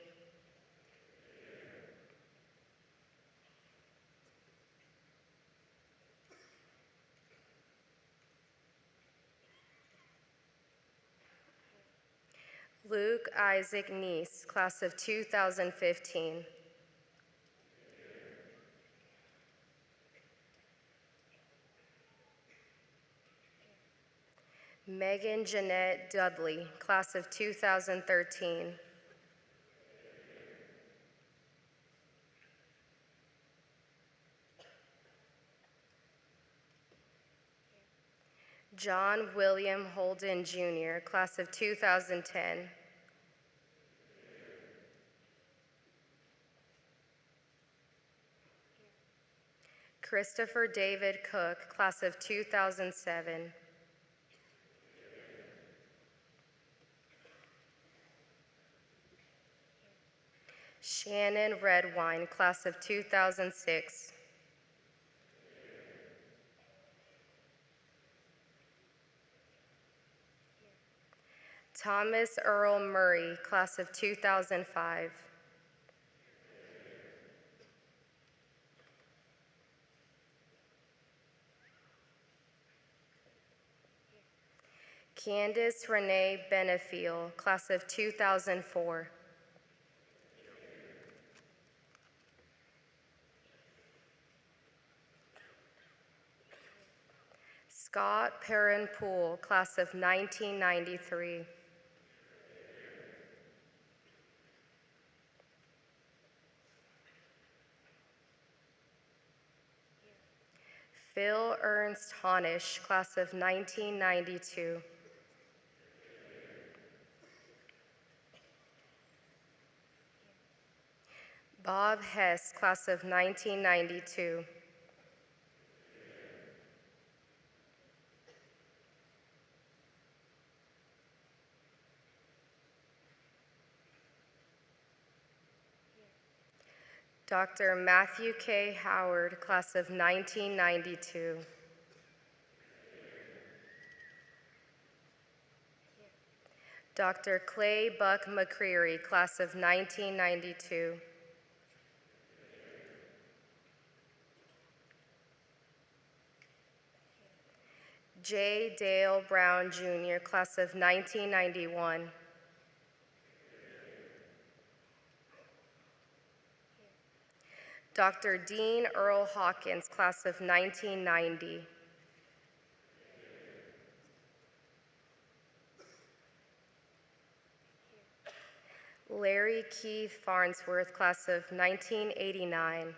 Luke Isaac Neese, class of 2015. Megan Jeanette Dudley, class of 2013. John William Holden Jr., class of 2010. Christopher David Cook, class of 2007. Shannon Redwine, class of 2006. Thomas Earl Murray, class of 2005. Candace Renee Benefiel, class of 2004. Scott Perrin Poole, class of 1993. Phil Ernst Honish, class of 1992. Bob Hess, class of 1992. Dr. Matthew K. Howard, class of 1992. Dr. Clay Buck McCreary, class of 1992. J. Dale Brown Jr., class of 1991. Dr. Dean Earl Hawkins, class of 1990. Larry Keith Farnsworth, class of 1989.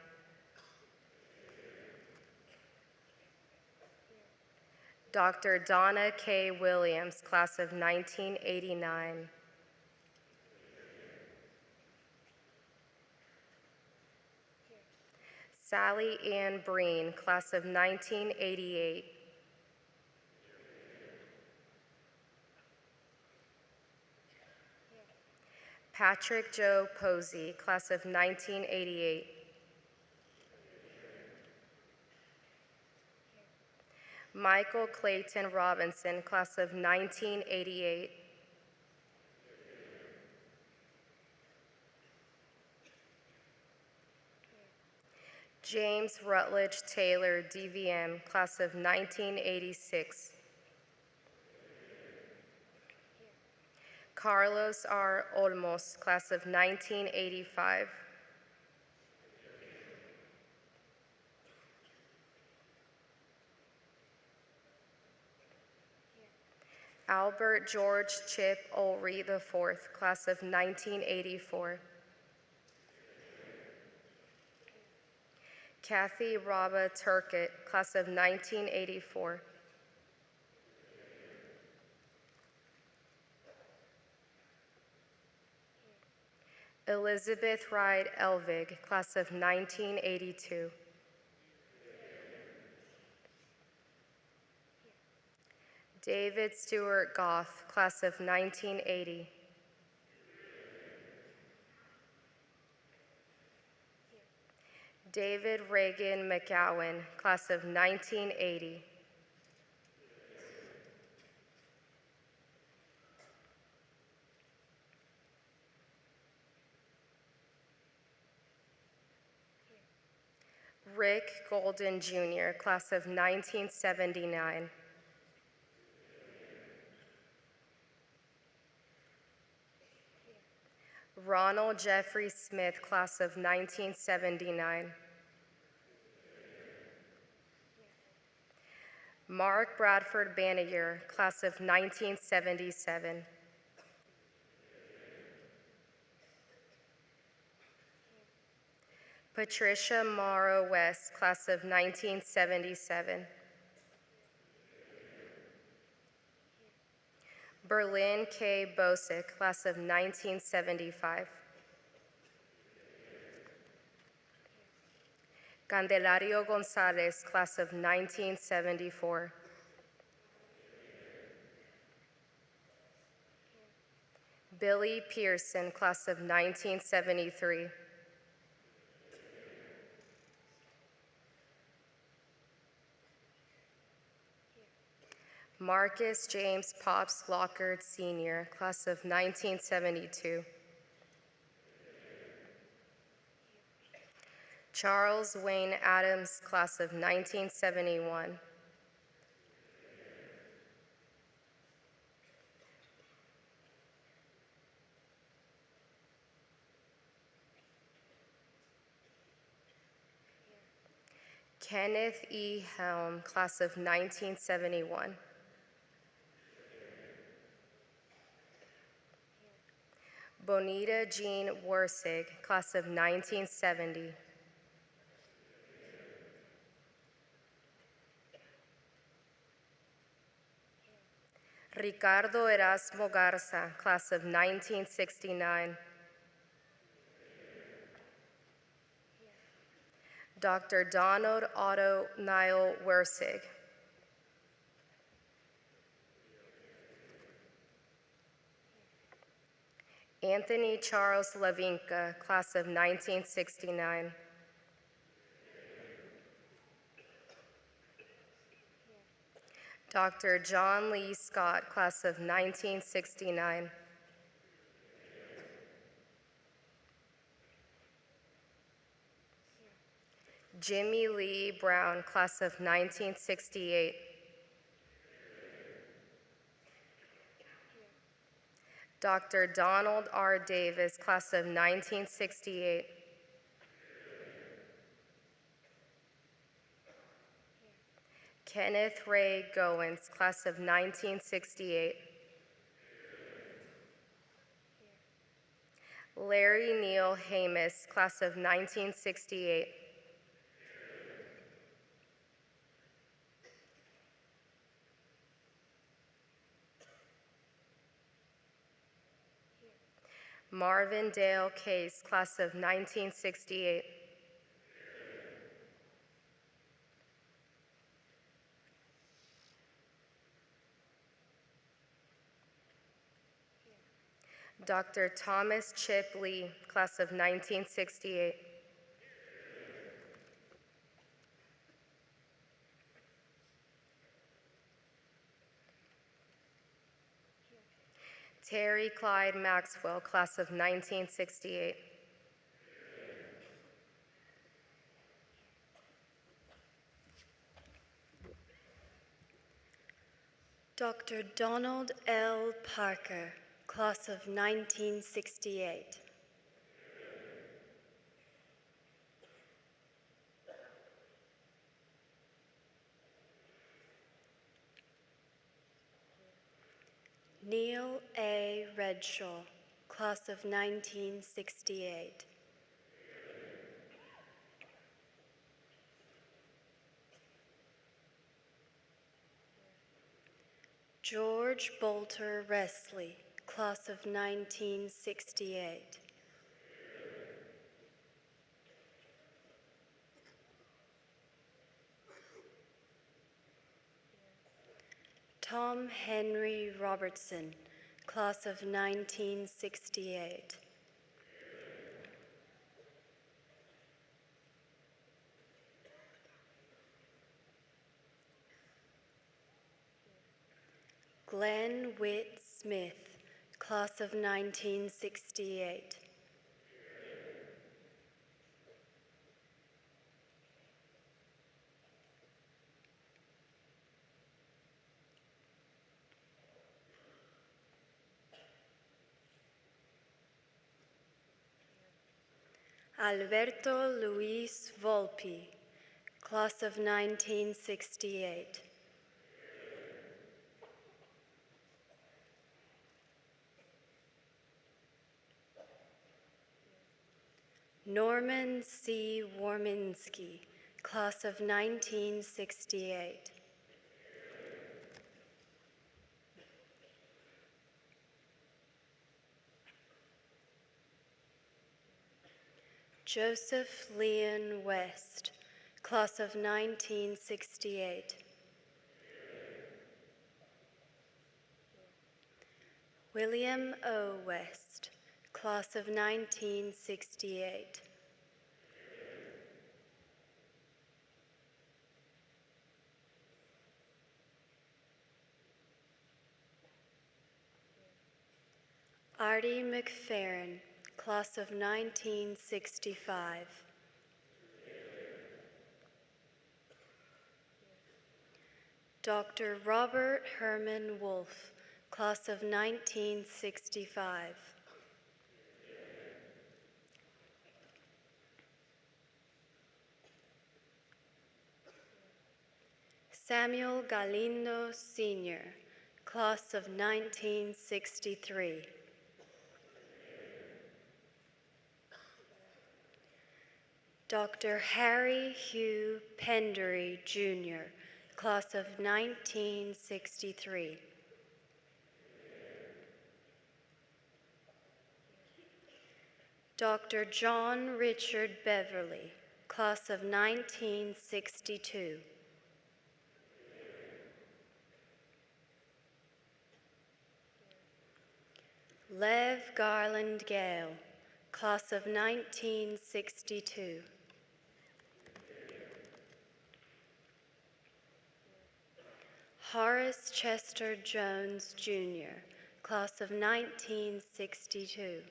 Dr. Donna K. Williams, class of 1989. Sally Ann Breen, class of 1988. Patrick Joe Posey, class of 1988. Michael Clayton Robinson, class of 1988. James Rutledge Taylor, DVM, class of 1986. Carlos R. Olmos, class of 1985. Albert George Chip Ulrey IV, class of 1984. Kathy Raba Turkett, class of 1984. Elizabeth Ride Elvig, class of 1982. David Stewart Goff, class of 1980. David Reagan McGowan, class of 1980. Rick Golden Jr., class of 1979. Ronald Jeffrey Smith, class of 1979. Mark Bradford Banayer, class of 1977. Patricia Morrow West, class of 1977. Berlin K. Bosick, class of 1975. Candelario Gonzalez, class of 1974. Billy Pearson, class of 1973. Marcus James Pops Lockard, Sr., class of 1972. Charles Wayne Adams, class of 1971. Kenneth E. Helm, class of 1971. Bonita Jean Worsig, class of 1970. Ricardo Erasmo Garza, class of 1969. Dr. Donald Otto Niall Worsig. Anthony Charles Lavinka, class of 1969. Dr. John Lee Scott, class of 1969. Jimmy Lee Brown, class of 1968. Dr. Donald R. Davis, class of 1968. Kenneth Ray Goins, class of 1968. Larry Neal Hamus, class of 1968. Marvin Dale Case, class of 1968. Dr. Thomas Chip Lee, class of 1968. Terry Clyde Maxwell, class of 1968. Dr. Donald L. Parker, class of 1968. Neil A. Redshaw, class of 1968. George Bolter Resley, class of 1968. Tom Henry Robertson, class of 1968. Glenn Witt Smith, class of 1968. Alberto Luis Volpi, class of 1968. Norman C. Warminski, class of 1968. Joseph Leon West, class of 1968. William O. West, class of 1968. Artie McFerrin, class of 1965. Dr. Robert Herman Wolfe, class of 1965. Samuel Galindo Sr., class of 1963. Dr. Harry Hugh Pendery, Jr., class of 1963. Dr. John Richard Beverly, class of 1962. Lev Garland Gale, class of 1962. Horace Chester Jones, Jr., class of 1962.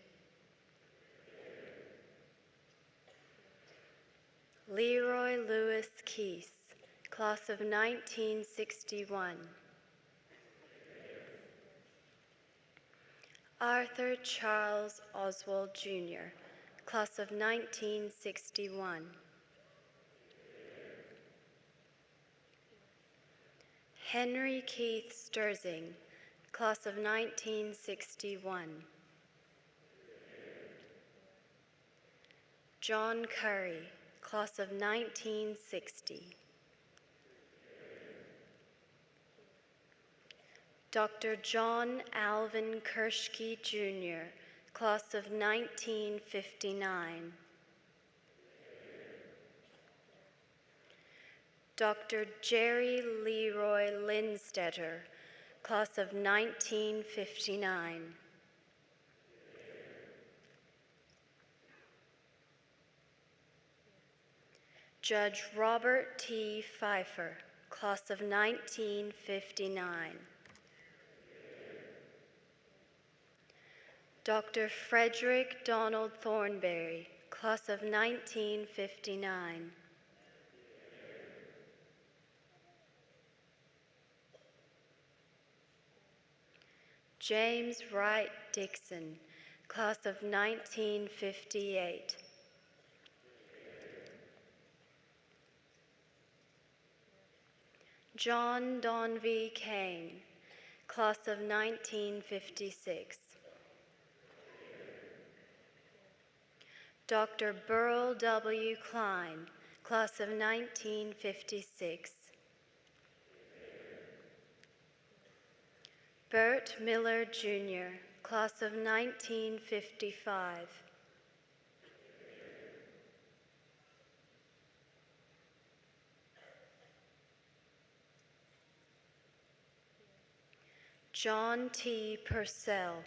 Leroy Lewis Keese, class of 1961. Arthur Charles Oswald, Jr., class of 1961. Henry Keith Sturzing, class of 1961. John Curry, class of 1960. Dr. John Alvin Kershke, Jr., class of 1959. Dr. Jerry Leroy Lindstetter, class of 1959. Judge Robert T. Pfeiffer, class of 1959. Dr. Frederick Donald Thornberry, class of 1959. James Wright Dixon, class of 1958. John Donvie Kane, class of 1956. Dr. Burl W. Klein, class of 1956. Bert Miller, Jr., class of 1955. John T. Purcell,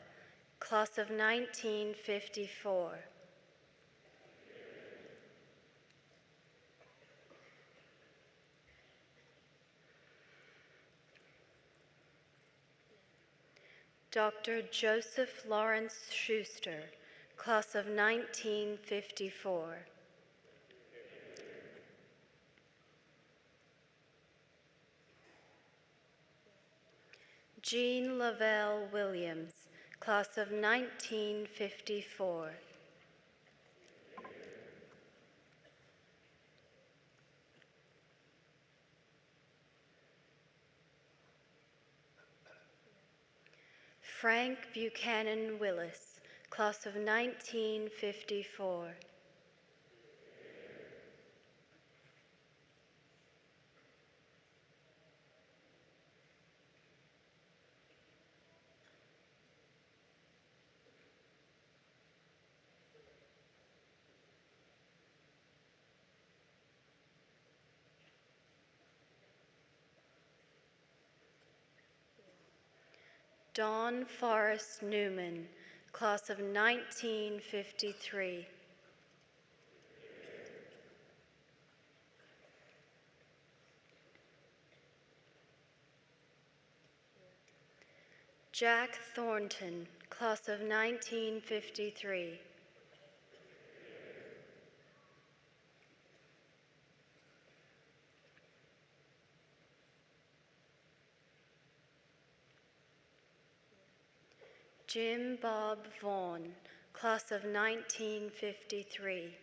class of 1954. Dr. Joseph Lawrence Schuster, class of 1954. Jean Lavelle Williams, class of 1954. Frank Buchanan Willis, class of 1954. Dawn Forrest Newman, class of 1953. Jack Thornton, class of 1953. Jim Bob Vaughn, class of 1953.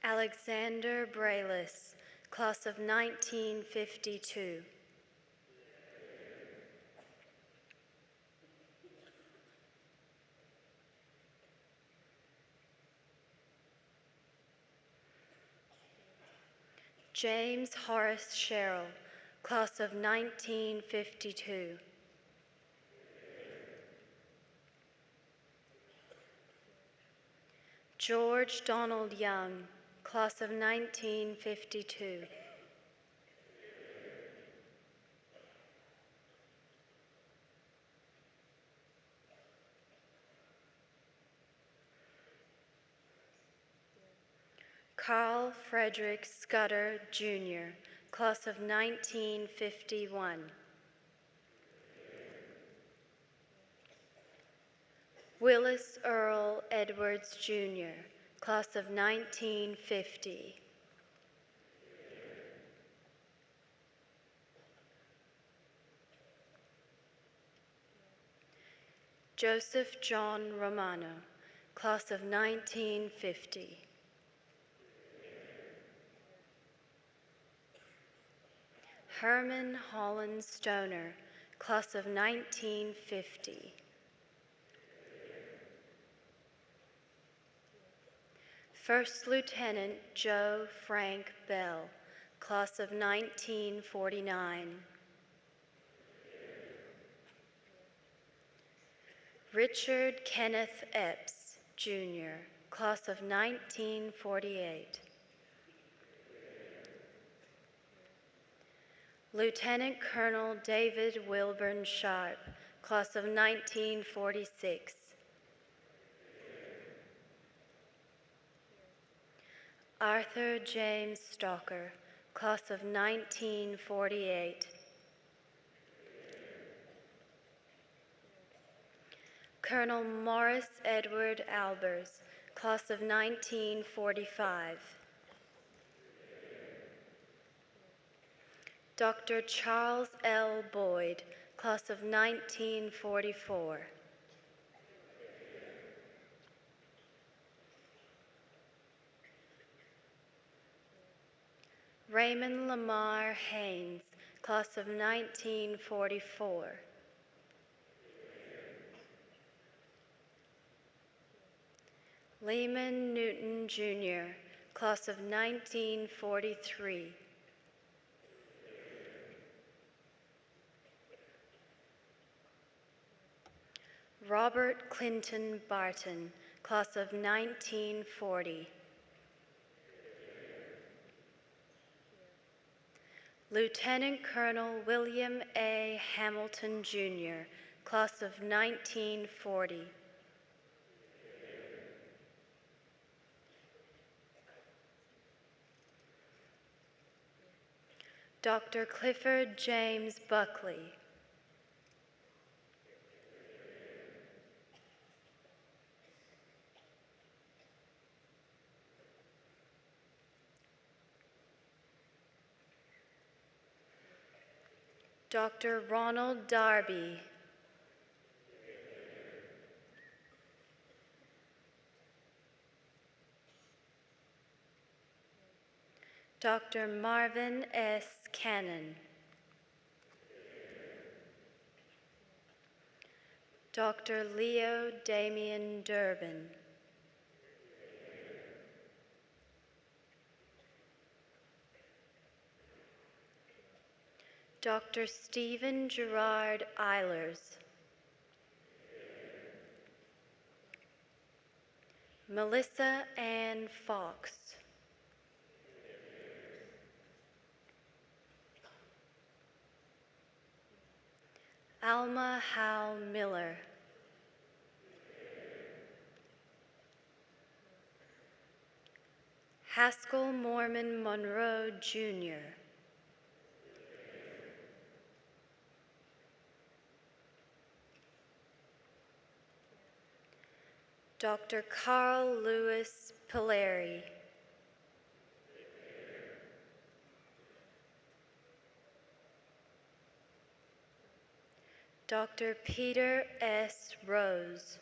Alexander Braylis, class of 1952. James Horace Sherrill, class of 1952. George Donald Young, class of 1952. Carl Frederick Scudder, Jr., class of 1951. Willis Earl Edwards, Jr., class of 1950. Joseph John Romano, class of 1950. Herman Holland Stoner, class of 1950. First Lieutenant Joe Frank Bell, class of 1949. Richard Kenneth Epps, Jr., class of 1948. Lieutenant Colonel David Wilburn Sharp, class of 1946. Arthur James Stalker, class of 1948. Colonel Morris Edward Albers, class of 1945. Dr. Charles L. Boyd, class of 1944. Raymond Lamar Haynes, class of 1944. Lehman Newton, Jr., class of 1943. Robert Clinton Barton, class of 1940. Lieutenant Colonel William A. Hamilton, Jr., class of 1940. Dr. Clifford James Buckley. Dr. Ronald Darby. Dr. Marvin S. Cannon. Dr. Leo Damian Durbin. Dr. Stephen Gerard Eilers. Melissa Ann Fox. Alma Howe Miller. Haskell Mormon Monroe, Jr. Dr. Carl Lewis Pilleri. Dr. Peter S. Rose.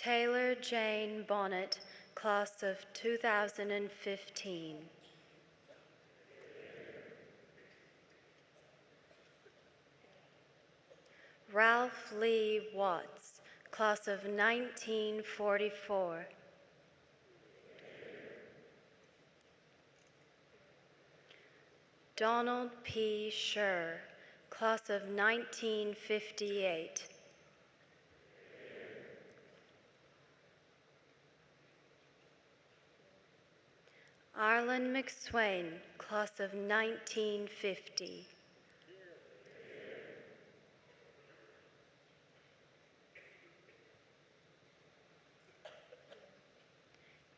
Taylor Jane Bonnet, class of 2015. Ralph Lee Watts, class of 1944. Donald P. Scher, class of 1958. Arlen McSwain, class of 1950.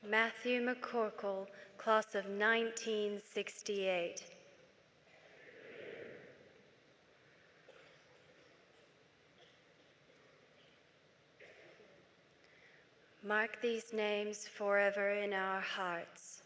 Matthew McCorkle, class of 1968. Mark these names forever in our hearts.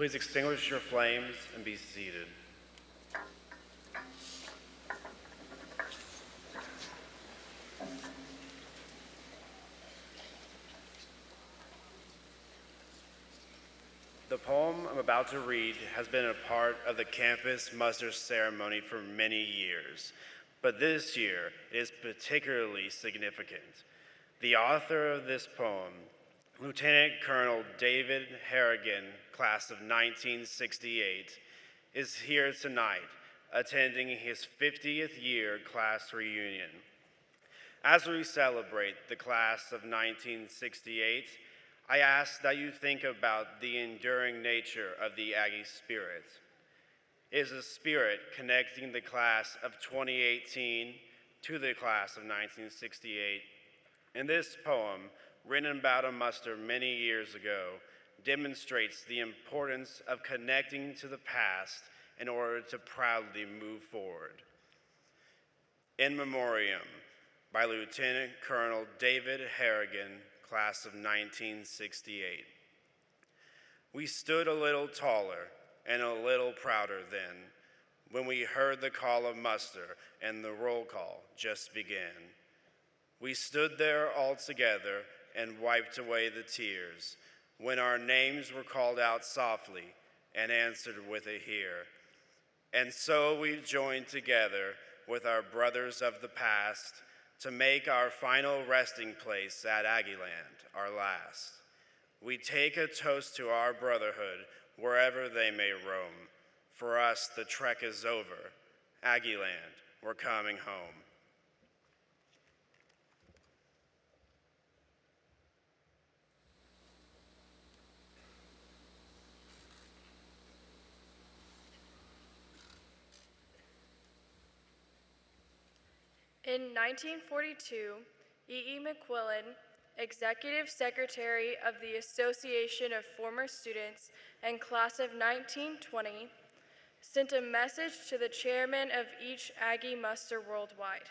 Please extinguish your flames and be seated. The poem I'm about to read has been a part of the campus muster ceremony for many years, but this year it is particularly significant. The author of this poem, Lieutenant Colonel David Harrigan, class of 1968, is here tonight attending his 50th year class reunion. As we celebrate the class of 1968, I ask that you think about the enduring nature of the Aggie spirit. It is a spirit connecting the class of 2018 to the class of 1968. And this poem, written about a muster many years ago, demonstrates the importance of connecting to the past in order to proudly move forward. In Memoriam, by Lieutenant Colonel David Harrigan, class of 1968. We stood a little taller and a little prouder then when we heard the call of muster and the roll call just began. We stood there all together and wiped away the tears when our names were called out softly and answered with a hear. And so we joined together with our brothers of the past to make our final resting place at Aggieland our last. We take a toast to our brotherhood wherever they may roam. For us, the trek is over. Aggieland, we're coming home. In 1942, E.E. McQuillan, Executive Secretary of the Association of Former Students and Class of 1920, sent a message to the chairman of each Aggie muster worldwide.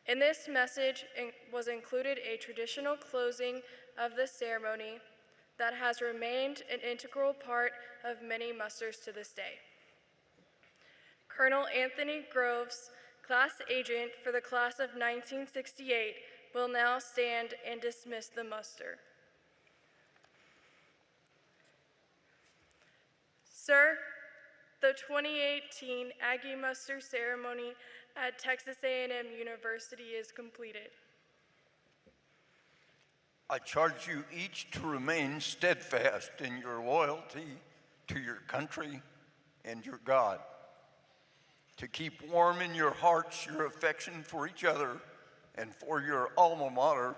In this message was included a traditional closing of the ceremony that has remained an integral part of many musters to this day. Colonel Anthony Groves, class agent for the class of 1968, will now stand and dismiss the muster. Sir, the 2018 Aggie muster ceremony at Texas A&M University is completed. I charge you each to remain steadfast in your loyalty to your country and your God, to keep warm in your hearts your affection for each other and for your alma mater.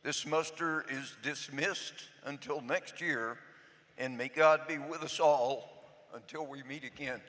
This muster is dismissed until next year, and may God be with us all until we meet again.